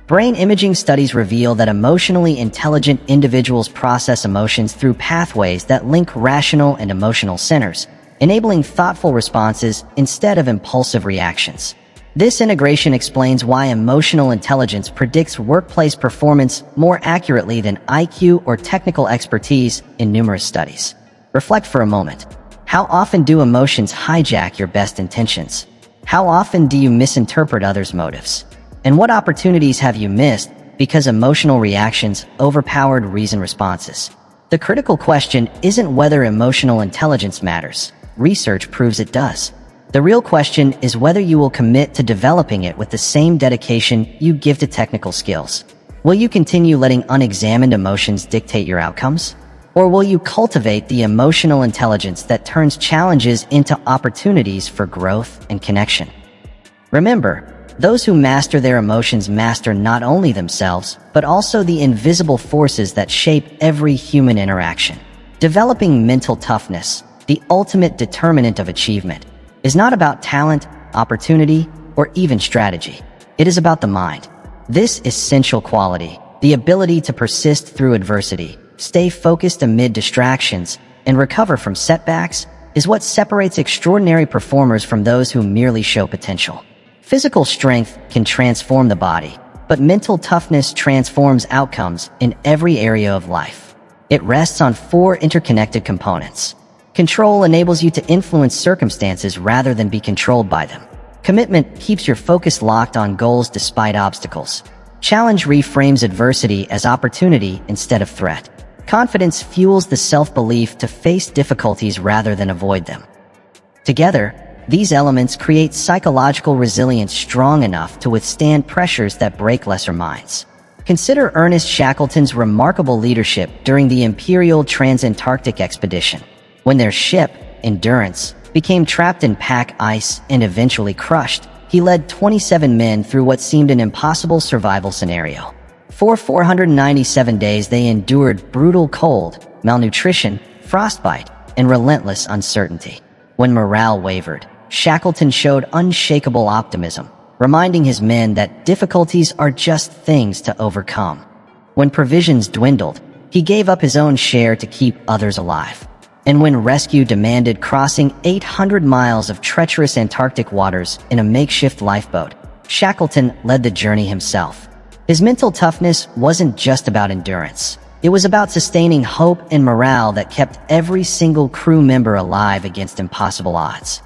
Brain imaging studies reveal that emotionally intelligent individuals process emotions through pathways that link rational and emotional centers, enabling thoughtful responses instead of impulsive reactions. This integration explains why emotional intelligence predicts workplace performance more accurately than IQ or technical expertise in numerous studies. Reflect for a moment. How often do emotions hijack your best intentions? How often do you misinterpret others' motives? And what opportunities have you missed because emotional reactions overpowered reasoned responses? The critical question isn't whether emotional intelligence matters. Research proves it does. The real question is whether you will commit to developing it with the same dedication you give to technical skills. Will you continue letting unexamined emotions dictate your outcomes? Or will you cultivate the emotional intelligence that turns challenges into opportunities for growth and connection? Remember, those who master their emotions master not only themselves, but also the invisible forces that shape every human interaction. Developing mental toughness, the ultimate determinant of achievement, is not about talent, opportunity, or even strategy. It is about the mind. This essential quality, the ability to persist through adversity, stay focused amid distractions, and recover from setbacks, is what separates extraordinary performers from those who merely show potential. Physical strength can transform the body, but mental toughness transforms outcomes in every area of life. It rests on 4 interconnected components. Control enables you to influence circumstances rather than be controlled by them. Commitment keeps your focus locked on goals despite obstacles. Challenge reframes adversity as opportunity instead of threat. Confidence fuels the self-belief to face difficulties rather than avoid them. Together, These elements create psychological resilience strong enough to withstand pressures that break lesser minds. Consider Ernest Shackleton's remarkable leadership during the Imperial Transantarctic Expedition, when their ship, Endurance, became trapped in pack ice and eventually crushed. He led 27 men through what seemed an impossible survival scenario. For 497 days they endured brutal cold, malnutrition, frostbite, and relentless uncertainty. When morale wavered, Shackleton showed unshakable optimism, reminding his men that difficulties are just things to overcome. When provisions dwindled, he gave up his own share to keep others alive. And when rescue demanded crossing 800 miles of treacherous Antarctic waters in a makeshift lifeboat, Shackleton led the journey himself. His mental toughness wasn't just about endurance. It was about sustaining hope and morale that kept every single crew member alive against impossible odds.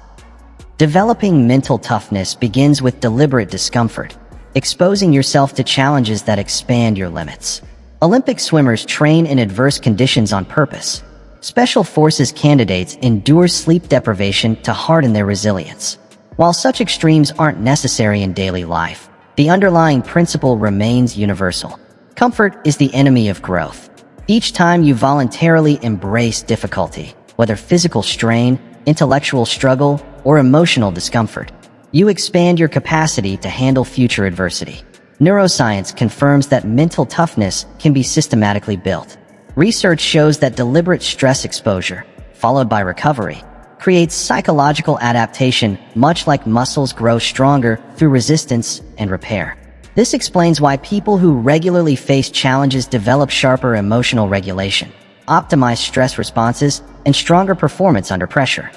Developing mental toughness begins with deliberate discomfort, exposing yourself to challenges that expand your limits. Olympic swimmers train in adverse conditions on purpose. Special Forces candidates endure sleep deprivation to harden their resilience. While such extremes aren't necessary in daily life, the underlying principle remains universal. Comfort is the enemy of growth. Each time you voluntarily embrace difficulty, whether physical strain, intellectual struggle, or emotional discomfort, you expand your capacity to handle future adversity. Neuroscience confirms that mental toughness can be systematically built. Research shows that deliberate stress exposure, followed by recovery, creates psychological adaptation, much like muscles grow stronger through resistance and repair. This explains why people who regularly face challenges develop sharper emotional regulation, optimize stress responses, and stronger performance under pressure.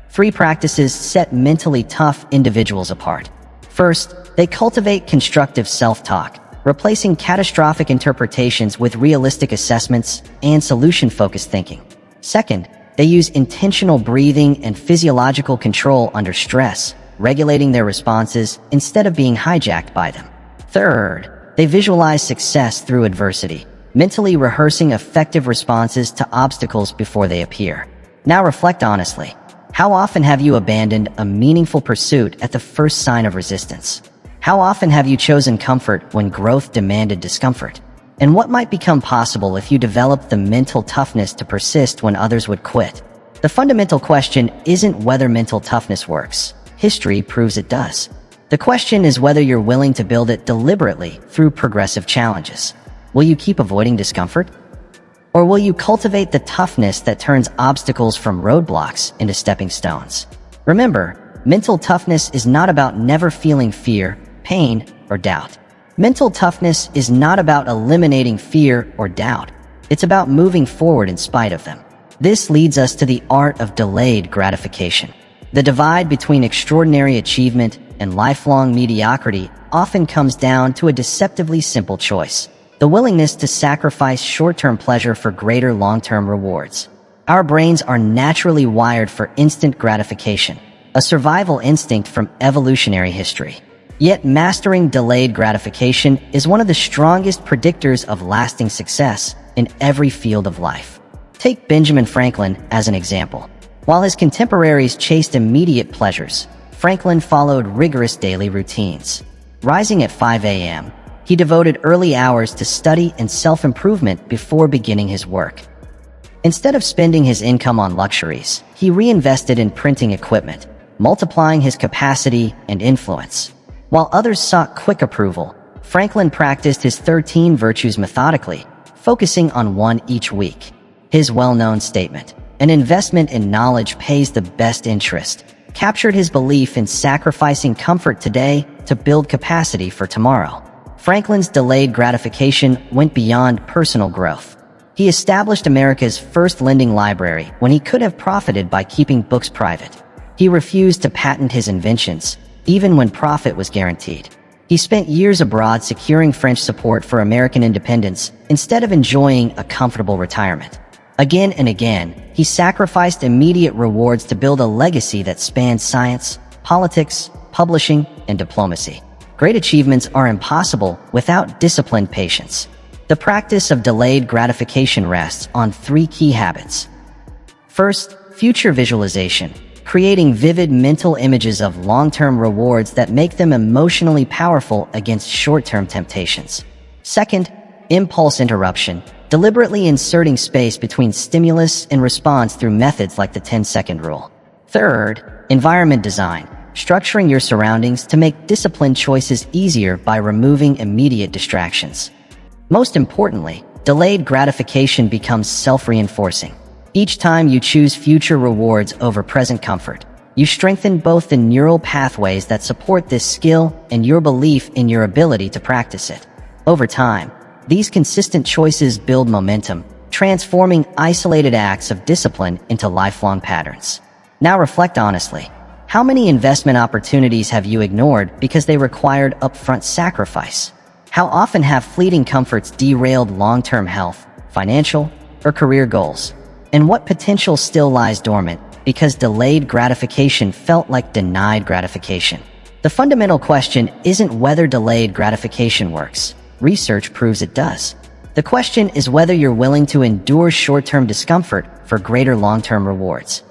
3 practices set mentally tough individuals apart. First, they cultivate constructive self-talk, replacing catastrophic interpretations with realistic assessments and solution-focused thinking. Second, they use intentional breathing and physiological control under stress, regulating their responses instead of being hijacked by them. Third, they visualize success through adversity, mentally rehearsing effective responses to obstacles before they appear. Now reflect honestly. How often have you abandoned a meaningful pursuit at the first sign of resistance? How often have you chosen comfort when growth demanded discomfort? And what might become possible if you developed the mental toughness to persist when others would quit? The fundamental question isn't whether mental toughness works. History proves it does. The question is whether you're willing to build it deliberately through progressive challenges. Will you keep avoiding discomfort? Or will you cultivate the toughness that turns obstacles from roadblocks into stepping stones? Remember, mental toughness is not about never feeling fear, pain, or doubt. Mental toughness is not about eliminating fear or doubt. It's about moving forward in spite of them. This leads us to the art of delayed gratification. The divide between extraordinary achievement and lifelong mediocrity often comes down to a deceptively simple choice: the willingness to sacrifice short-term pleasure for greater long-term rewards. Our brains are naturally wired for instant gratification, a survival instinct from evolutionary history. Yet mastering delayed gratification is one of the strongest predictors of lasting success in every field of life. Take Benjamin Franklin as an example. While his contemporaries chased immediate pleasures, Franklin followed rigorous daily routines. Rising at 5 a.m., he devoted early hours to study and self-improvement before beginning his work. Instead of spending his income on luxuries, he reinvested in printing equipment, multiplying his capacity and influence. While others sought quick approval, Franklin practiced his 13 virtues methodically, focusing on one each week. His well-known statement, "An investment in knowledge pays the best interest," captured his belief in sacrificing comfort today to build capacity for tomorrow. Franklin's delayed gratification went beyond personal growth. He established America's first lending library when he could have profited by keeping books private. He refused to patent his inventions, even when profit was guaranteed. He spent years abroad securing French support for American independence instead of enjoying a comfortable retirement. Again and again, he sacrificed immediate rewards to build a legacy that spanned science, politics, publishing, and diplomacy. Great achievements are impossible without disciplined patience. The practice of delayed gratification rests on 3 key habits. First, future visualization. creating vivid mental images of long-term rewards that make them emotionally powerful against short-term temptations. Second, impulse interruption, deliberately inserting space between stimulus and response through methods like the 10-second rule. Third, environment design, structuring your surroundings to make disciplined choices easier by removing immediate distractions. Most importantly, delayed gratification becomes self-reinforcing. Each time you choose future rewards over present comfort, you strengthen both the neural pathways that support this skill and your belief in your ability to practice it. Over time, these consistent choices build momentum, transforming isolated acts of discipline into lifelong patterns. Now reflect honestly. How many investment opportunities have you ignored because they required upfront sacrifice? How often have fleeting comforts derailed long-term health, financial, or career goals? And what potential still lies dormant because delayed gratification felt like denied gratification? The fundamental question isn't whether delayed gratification works. Research proves it does. The question is whether you're willing to endure short-term discomfort for greater long-term rewards.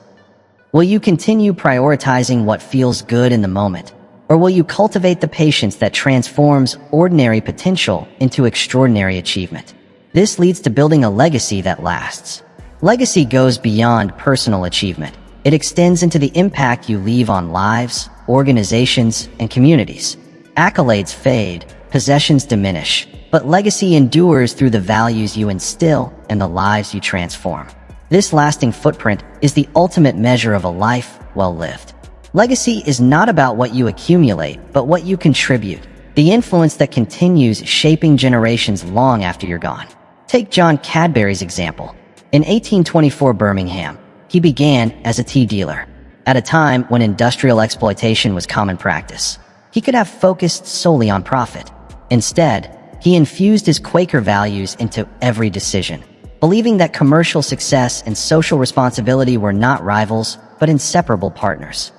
Will you continue prioritizing what feels good in the moment? Or will you cultivate the patience that transforms ordinary potential into extraordinary achievement? This leads to building a legacy that lasts. Legacy goes beyond personal achievement. It extends into the impact you leave on lives, organizations, and communities. Accolades fade, possessions diminish, but legacy endures through the values you instill and the lives you transform. This lasting footprint is the ultimate measure of a life well lived. Legacy is not about what you accumulate, but what you contribute, the influence that continues shaping generations long after you're gone. Take John Cadbury's example. In 1824 Birmingham, he began as a tea dealer. At a time when industrial exploitation was common practice, he could have focused solely on profit. Instead, he infused his Quaker values into every decision, believing that commercial success and social responsibility were not rivals, but inseparable partners.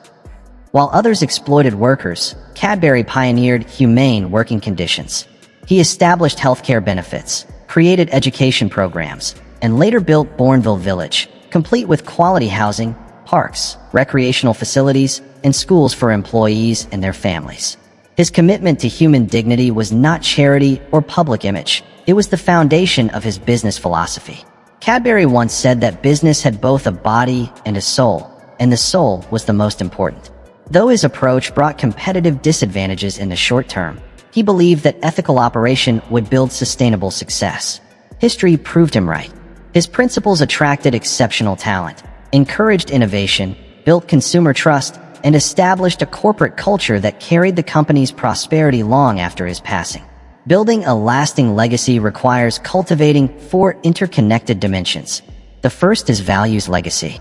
While others exploited workers, Cadbury pioneered humane working conditions. He established healthcare benefits, created education programs, and later built Bournville Village, complete with quality housing, parks, recreational facilities, and schools for employees and their families. His commitment to human dignity was not charity or public image. It was the foundation of his business philosophy. Cadbury once said that business had both a body and a soul, and the soul was the most important. Though his approach brought competitive disadvantages in the short term, he believed that ethical operation would build sustainable success. History proved him right. His principles attracted exceptional talent, encouraged innovation, built consumer trust, and established a corporate culture that carried the company's prosperity long after his passing. Building a lasting legacy requires cultivating 4 interconnected dimensions. The first is values legacy.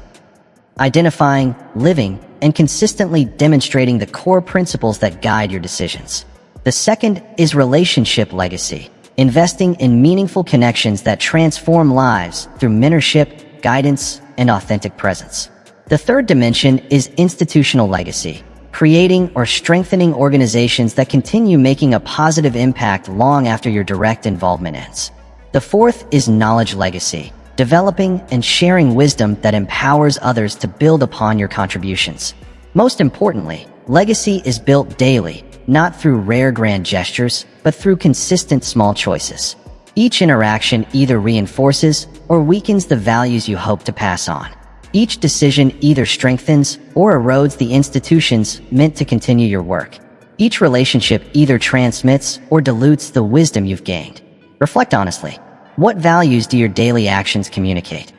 Identifying, living, and consistently demonstrating the core principles that guide your decisions. The second is relationship legacy. Investing in meaningful connections that transform lives through mentorship, guidance, and authentic presence. The third dimension is institutional legacy, creating or strengthening organizations that continue making a positive impact long after your direct involvement ends. The fourth is knowledge legacy, developing and sharing wisdom that empowers others to build upon your contributions. Most importantly, legacy is built daily, not through rare grand gestures, but through consistent small choices. Each interaction either reinforces or weakens the values you hope to pass on. Each decision either strengthens or erodes the institutions meant to continue your work. Each relationship either transmits or dilutes the wisdom you've gained. Reflect honestly. What values do your daily actions communicate?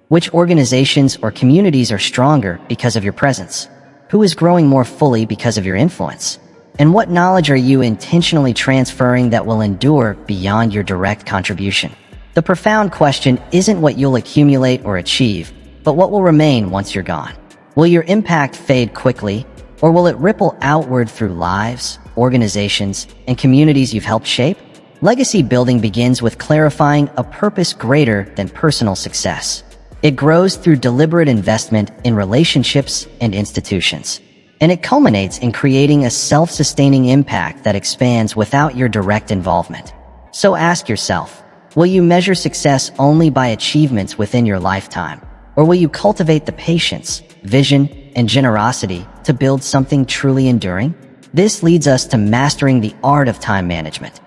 Which organizations or communities are stronger because of your presence? Who is growing more fully because of your influence? And what knowledge are you intentionally transferring that will endure beyond your direct contribution? The profound question isn't what you'll accumulate or achieve, but what will remain once you're gone. Will your impact fade quickly, or will it ripple outward through lives, organizations, and communities you've helped shape? Legacy building begins with clarifying a purpose greater than personal success. It grows through deliberate investment in relationships and institutions. And it culminates in creating a self-sustaining impact that expands without your direct involvement. So ask yourself, will you measure success only by achievements within your lifetime? Or will you cultivate the patience, vision, and generosity to build something truly enduring? This leads us to mastering the art of time management.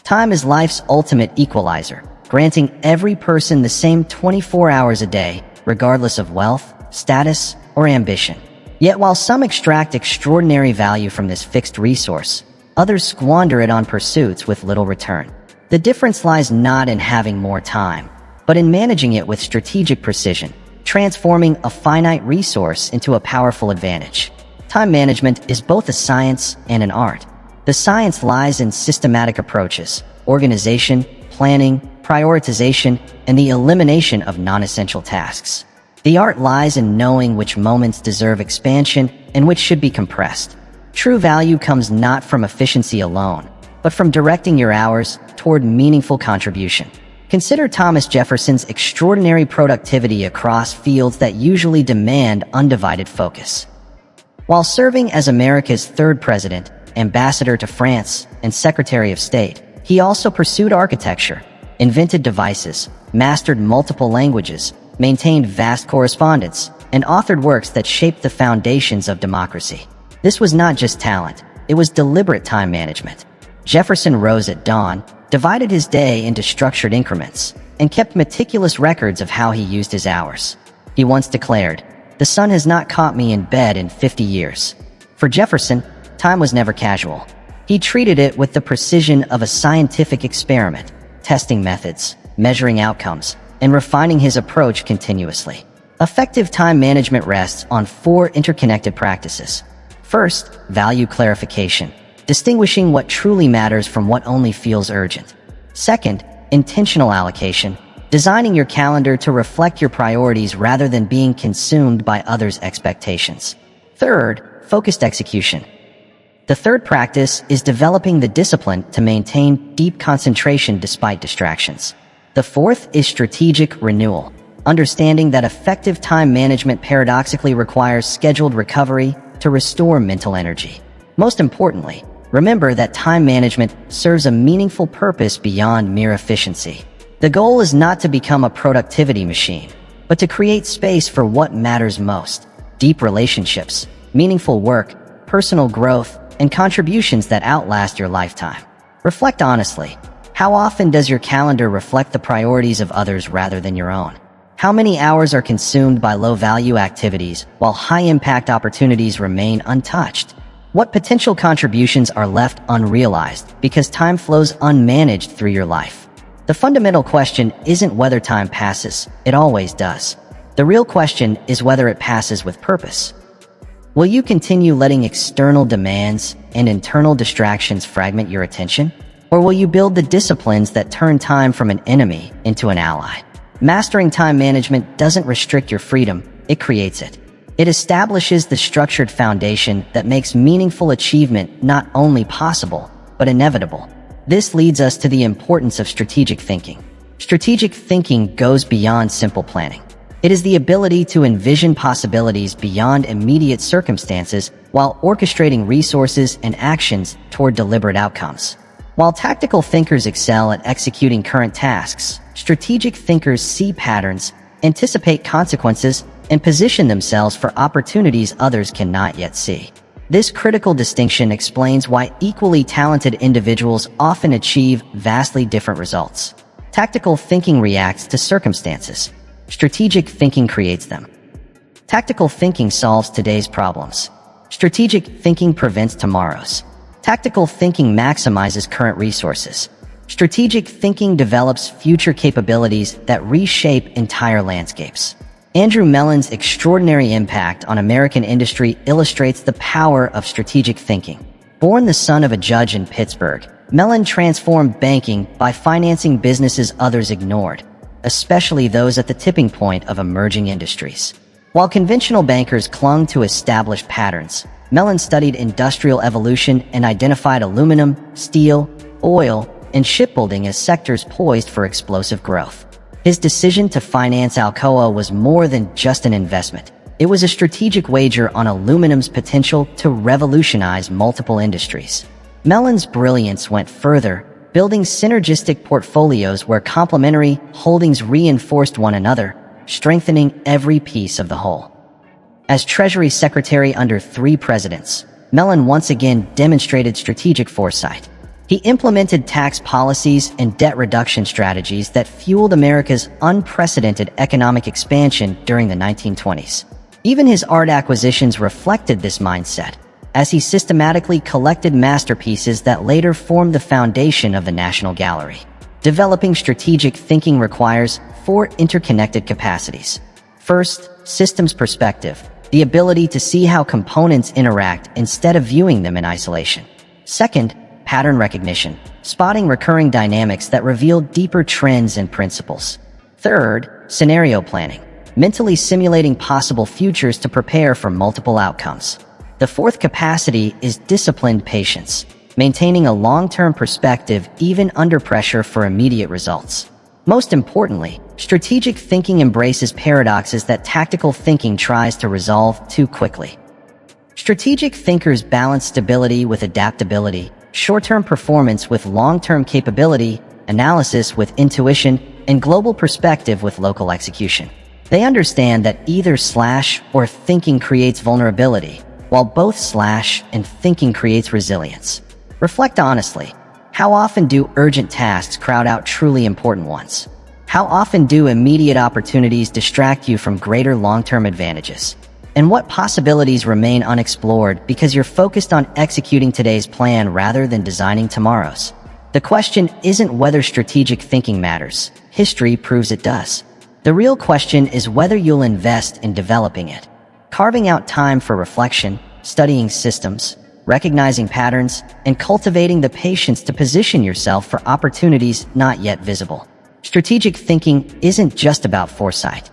Time is life's ultimate equalizer, granting every person the same 24 hours a day, regardless of wealth, status, or ambition. Yet while some extract extraordinary value from this fixed resource, others squander it on pursuits with little return. The difference lies not in having more time, but in managing it with strategic precision, transforming a finite resource into a powerful advantage. Time management is both a science and an art. The science lies in systematic approaches, organization, planning, prioritization, and the elimination of non-essential tasks. The art lies in knowing which moments deserve expansion and which should be compressed. True value comes not from efficiency alone, but from directing your hours toward meaningful contribution. Consider Thomas Jefferson's extraordinary productivity across fields that usually demand undivided focus. While serving as America's third president, ambassador to France, and Secretary of State, he also pursued architecture, invented devices, mastered multiple languages, maintained vast correspondence, and authored works that shaped the foundations of democracy. This was not just talent, it was deliberate time management. Jefferson rose at dawn, divided his day into structured increments, and kept meticulous records of how he used his hours. He once declared, "The sun has not caught me in bed in 50 years." For Jefferson, time was never casual. He treated it with the precision of a scientific experiment, testing methods, measuring outcomes, and refining his approach continuously. Effective time management rests on 4 interconnected practices. First, value clarification, distinguishing what truly matters from what only feels urgent. Second, intentional allocation, designing your calendar to reflect your priorities rather than being consumed by others' expectations. Third, focused execution. The third practice is developing the discipline to maintain deep concentration despite distractions. The fourth is strategic renewal, understanding that effective time management paradoxically requires scheduled recovery to restore mental energy. Most importantly, remember that time management serves a meaningful purpose beyond mere efficiency. The goal is not to become a productivity machine, but to create space for what matters most: deep relationships, meaningful work, personal growth, and contributions that outlast your lifetime. Reflect honestly. How often does your calendar reflect the priorities of others rather than your own? How many hours are consumed by low-value activities while high-impact opportunities remain untouched? What potential contributions are left unrealized because time flows unmanaged through your life? The fundamental question isn't whether time passes. It always does. The real question is whether it passes with purpose. Will you continue letting external demands and internal distractions fragment your attention? Or will you build the disciplines that turn time from an enemy into an ally? Mastering time management doesn't restrict your freedom, it creates it. It establishes the structured foundation that makes meaningful achievement not only possible, but inevitable. This leads us to the importance of strategic thinking. Strategic thinking goes beyond simple planning. It is the ability to envision possibilities beyond immediate circumstances while orchestrating resources and actions toward deliberate outcomes. While tactical thinkers excel at executing current tasks, strategic thinkers see patterns, anticipate consequences, and position themselves for opportunities others cannot yet see. This critical distinction explains why equally talented individuals often achieve vastly different results. Tactical thinking reacts to circumstances. Strategic thinking creates them. Tactical thinking solves today's problems. Strategic thinking prevents tomorrow's. Tactical thinking maximizes current resources. Strategic thinking develops future capabilities that reshape entire landscapes. Andrew Mellon's extraordinary impact on American industry illustrates the power of strategic thinking. Born the son of a judge in Pittsburgh, Mellon transformed banking by financing businesses others ignored, especially those at the tipping point of emerging industries. While conventional bankers clung to established patterns, Mellon studied industrial evolution and identified aluminum, steel, oil, and shipbuilding as sectors poised for explosive growth. His decision to finance Alcoa was more than just an investment. It was a strategic wager on aluminum's potential to revolutionize multiple industries. Mellon's brilliance went further, building synergistic portfolios where complementary holdings reinforced one another, strengthening every piece of the whole. As Treasury Secretary under 3 presidents, Mellon once again demonstrated strategic foresight. He implemented tax policies and debt reduction strategies that fueled America's unprecedented economic expansion during the 1920s. Even his art acquisitions reflected this mindset, as he systematically collected masterpieces that later formed the foundation of the National Gallery. Developing strategic thinking requires 4 interconnected capacities. First, systems perspective, the ability to see how components interact instead of viewing them in isolation. Second, pattern recognition, spotting recurring dynamics that reveal deeper trends and principles. Third, scenario planning, mentally simulating possible futures to prepare for multiple outcomes. The fourth capacity is disciplined patience, maintaining a long-term perspective even under pressure for immediate results. Most importantly, strategic thinking embraces paradoxes that tactical thinking tries to resolve too quickly. Strategic thinkers balance stability with adaptability, short-term performance with long-term capability, analysis with intuition, and global perspective with local execution. They understand that either / or thinking creates vulnerability, while both / and thinking creates resilience. Reflect honestly. How often do urgent tasks crowd out truly important ones? How often do immediate opportunities distract you from greater long-term advantages? And what possibilities remain unexplored because you're focused on executing today's plan rather than designing tomorrow's? The question isn't whether strategic thinking matters. History proves it does. The real question is whether you'll invest in developing it. Carving out time for reflection, studying systems, recognizing patterns, and cultivating the patience to position yourself for opportunities not yet visible. Strategic thinking isn't just about foresight.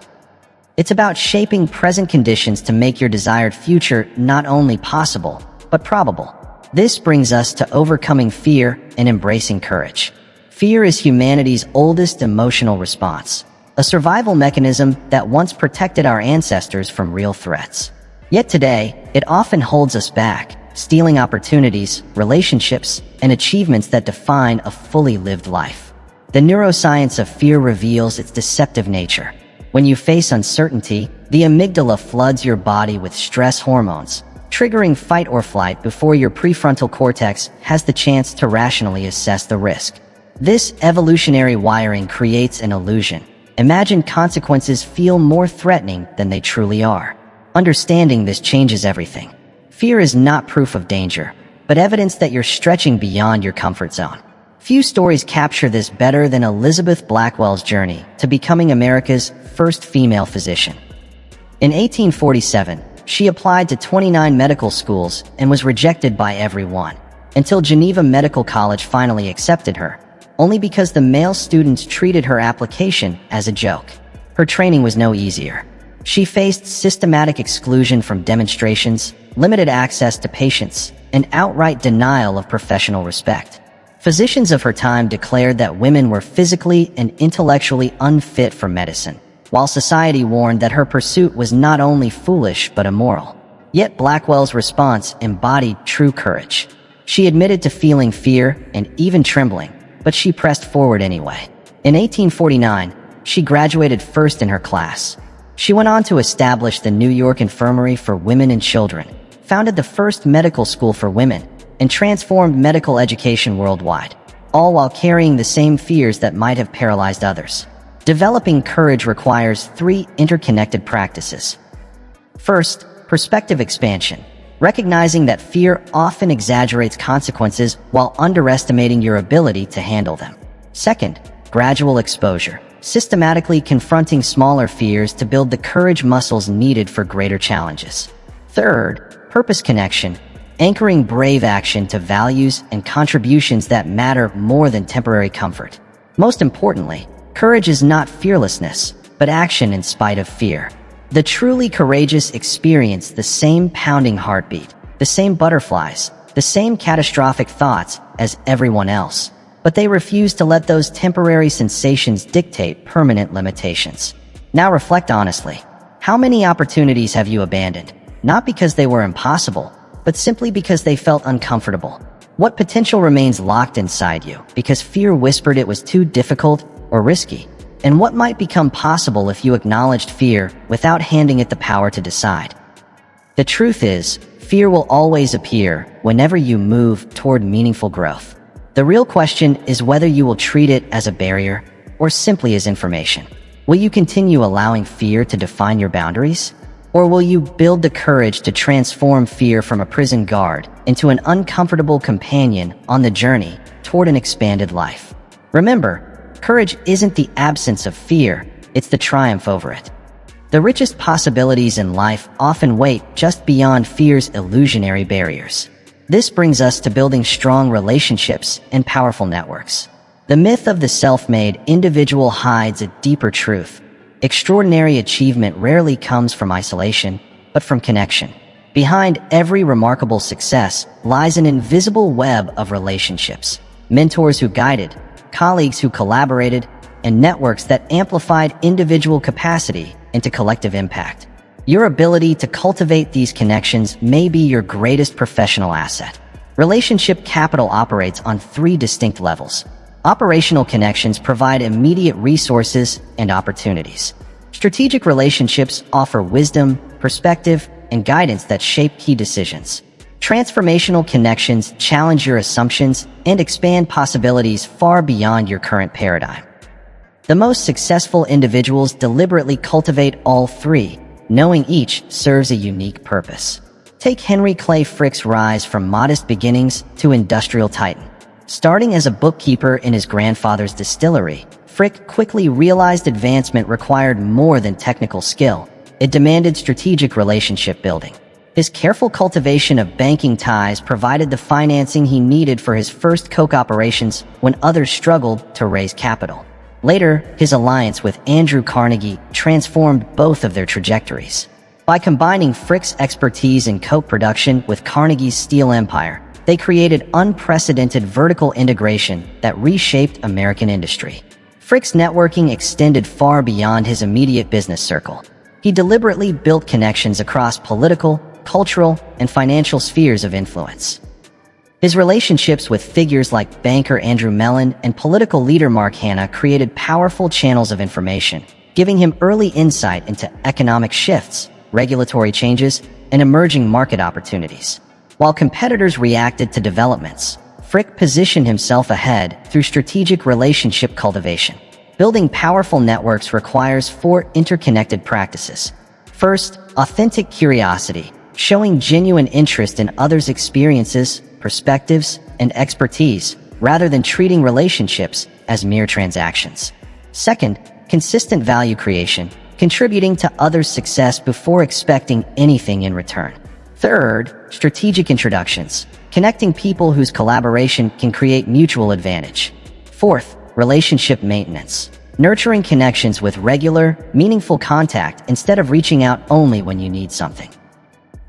It's about shaping present conditions to make your desired future not only possible, but probable. This brings us to overcoming fear and embracing courage. Fear is humanity's oldest emotional response, a survival mechanism that once protected our ancestors from real threats. Yet today, it often holds us back, stealing opportunities, relationships, and achievements that define a fully lived life. The neuroscience of fear reveals its deceptive nature. When you face uncertainty, the amygdala floods your body with stress hormones, triggering fight or flight before your prefrontal cortex has the chance to rationally assess the risk. This evolutionary wiring creates an illusion. Imagine consequences feel more threatening than they truly are. Understanding this changes everything. Fear is not proof of danger, but evidence that you're stretching beyond your comfort zone. Few stories capture this better than Elizabeth Blackwell's journey to becoming America's first female physician. In 1847, she applied to 29 medical schools and was rejected by every one, until Geneva Medical College finally accepted her, only because the male students treated her application as a joke. Her training was no easier. She faced systematic exclusion from demonstrations, limited access to patients, and outright denial of professional respect. Physicians of her time declared that women were physically and intellectually unfit for medicine, while society warned that her pursuit was not only foolish but immoral. Yet Blackwell's response embodied true courage. She admitted to feeling fear and even trembling, but she pressed forward anyway. In 1849, she graduated first in her class. She went on to establish the New York Infirmary for Women and Children, founded the first medical school for women, and transformed medical education worldwide, all while carrying the same fears that might have paralyzed others. Developing courage requires 3 interconnected practices. First, perspective expansion, recognizing that fear often exaggerates consequences while underestimating your ability to handle them. Second, gradual exposure, systematically confronting smaller fears to build the courage muscles needed for greater challenges. Third, purpose connection, anchoring brave action to values and contributions that matter more than temporary comfort. Most importantly, courage is not fearlessness, but action in spite of fear. The truly courageous experience the same pounding heartbeat, the same butterflies, the same catastrophic thoughts as everyone else, but they refuse to let those temporary sensations dictate permanent limitations. Now reflect honestly. How many opportunities have you abandoned? Not because they were impossible, but simply because they felt uncomfortable. What potential remains locked inside you because fear whispered it was too difficult or risky? And what might become possible if you acknowledged fear without handing it the power to decide? The truth is, fear will always appear whenever you move toward meaningful growth. The real question is whether you will treat it as a barrier or simply as information. Will you continue allowing fear to define your boundaries? Or will you build the courage to transform fear from a prison guard into an uncomfortable companion on the journey toward an expanded life? Remember, courage isn't the absence of fear, it's the triumph over it. The richest possibilities in life often wait just beyond fear's illusionary barriers. This brings us to building strong relationships and powerful networks. The myth of the self-made individual hides a deeper truth. Extraordinary achievement rarely comes from isolation, but from connection. Behind every remarkable success lies an invisible web of relationships. Mentors who guided, colleagues who collaborated, and networks that amplified individual capacity into collective impact. Your ability to cultivate these connections may be your greatest professional asset. Relationship capital operates on 3 distinct levels. Operational connections provide immediate resources and opportunities. Strategic relationships offer wisdom, perspective, and guidance that shape key decisions. Transformational connections challenge your assumptions and expand possibilities far beyond your current paradigm. The most successful individuals deliberately cultivate all 3, knowing each serves a unique purpose. Take Henry Clay Frick's rise from modest beginnings to industrial titan. Starting as a bookkeeper in his grandfather's distillery, Frick quickly realized advancement required more than technical skill. It demanded strategic relationship building. His careful cultivation of banking ties provided the financing he needed for his first Coke operations when others struggled to raise capital. Later, his alliance with Andrew Carnegie transformed both of their trajectories. By combining Frick's expertise in Coke production with Carnegie's steel empire, they created unprecedented vertical integration that reshaped American industry. Frick's networking extended far beyond his immediate business circle. He deliberately built connections across political, cultural, and financial spheres of influence. His relationships with figures like banker Andrew Mellon and political leader Mark Hanna created powerful channels of information, giving him early insight into economic shifts, regulatory changes, and emerging market opportunities. While competitors reacted to developments, Frick positioned himself ahead through strategic relationship cultivation. Building powerful networks requires 4 interconnected practices. First, authentic curiosity, showing genuine interest in others' experiences, perspectives, and expertise, rather than treating relationships as mere transactions. Second, consistent value creation, contributing to others' success before expecting anything in return. Third, strategic introductions, connecting people whose collaboration can create mutual advantage. Fourth, relationship maintenance, nurturing connections with regular, meaningful contact instead of reaching out only when you need something.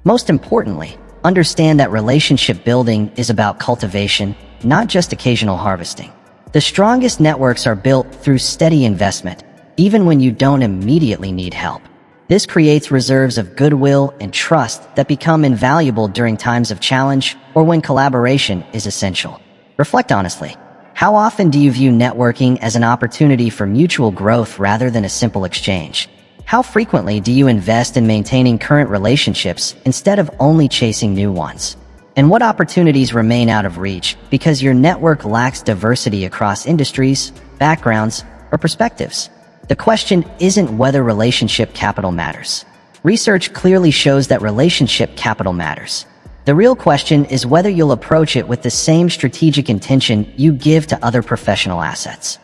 Most importantly, understand that relationship building is about cultivation, not just occasional harvesting. The strongest networks are built through steady investment, even when you don't immediately need help. This creates reserves of goodwill and trust that become invaluable during times of challenge or when collaboration is essential. Reflect honestly. How often do you view networking as an opportunity for mutual growth rather than a simple exchange? How frequently do you invest in maintaining current relationships instead of only chasing new ones? And what opportunities remain out of reach because your network lacks diversity across industries, backgrounds, or perspectives? The question isn't whether relationship capital matters. Research clearly shows that relationship capital matters. The real question is whether you'll approach it with the same strategic intention you give to other professional assets.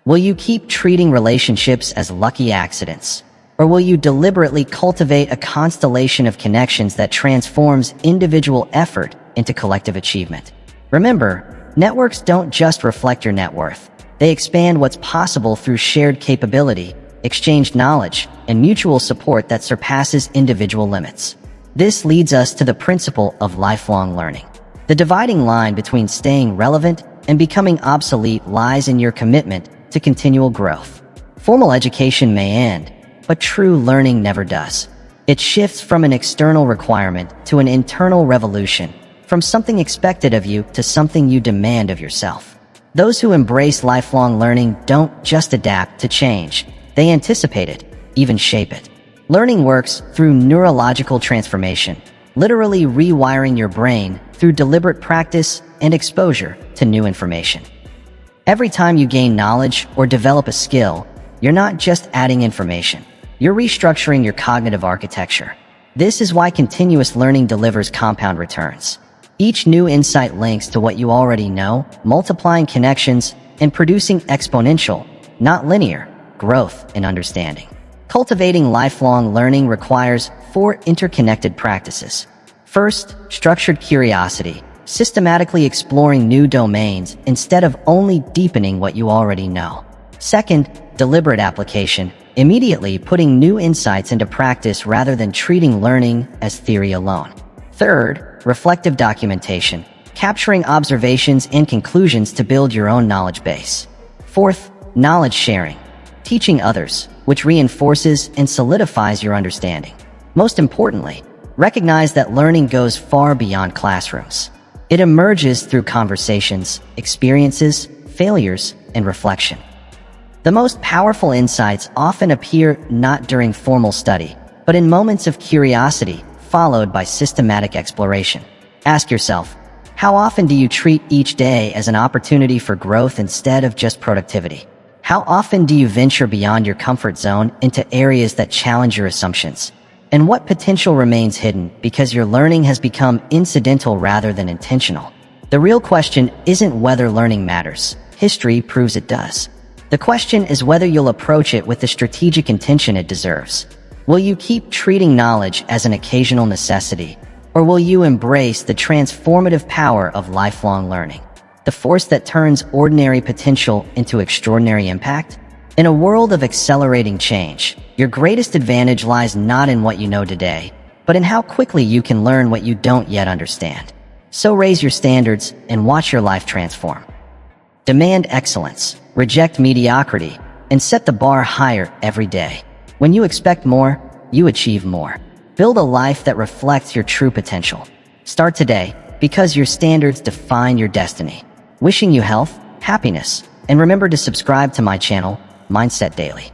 Will you keep treating relationships as lucky accidents? Or will you deliberately cultivate a constellation of connections that transforms individual effort into collective achievement? Remember, networks don't just reflect your net worth. They expand what's possible through shared capability, exchanged knowledge, and mutual support that surpasses individual limits. This leads us to the principle of lifelong learning. The dividing line between staying relevant and becoming obsolete lies in your commitment to continual growth. Formal education may end, but true learning never does. It shifts from an external requirement to an internal revolution, from something expected of you to something you demand of yourself. Those who embrace lifelong learning don't just adapt to change, they anticipate it, even shape it. Learning works through neurological transformation, literally rewiring your brain through deliberate practice and exposure to new information. Every time you gain knowledge or develop a skill, you're not just adding information. You're restructuring your cognitive architecture. This is why continuous learning delivers compound returns. Each new insight links to what you already know, multiplying connections and producing exponential, not linear, growth in understanding. Cultivating lifelong learning requires 4 interconnected practices. First, structured curiosity, systematically exploring new domains instead of only deepening what you already know. Second, deliberate application, immediately putting new insights into practice rather than treating learning as theory alone. Third, reflective documentation, capturing observations and conclusions to build your own knowledge base. Fourth, knowledge sharing, teaching others, which reinforces and solidifies your understanding. Most importantly, recognize that learning goes far beyond classrooms. It emerges through conversations, experiences, failures, and reflection. The most powerful insights often appear not during formal study, but in moments of curiosity, followed by systematic exploration. Ask yourself, how often do you treat each day as an opportunity for growth instead of just productivity? How often do you venture beyond your comfort zone into areas that challenge your assumptions? And what potential remains hidden because your learning has become incidental rather than intentional? The real question isn't whether learning matters. History proves it does. The question is whether you'll approach it with the strategic intention it deserves. Will you keep treating knowledge as an occasional necessity, or will you embrace the transformative power of lifelong learning, the force that turns ordinary potential into extraordinary impact? In a world of accelerating change, your greatest advantage lies not in what you know today, but in how quickly you can learn what you don't yet understand. So raise your standards and watch your life transform. Demand excellence, reject mediocrity, and set the bar higher every day. When you expect more, you achieve more. Build a life that reflects your true potential. Start today, because your standards define your destiny. Wishing you health, happiness, and remember to subscribe to my channel, Mindset Daily.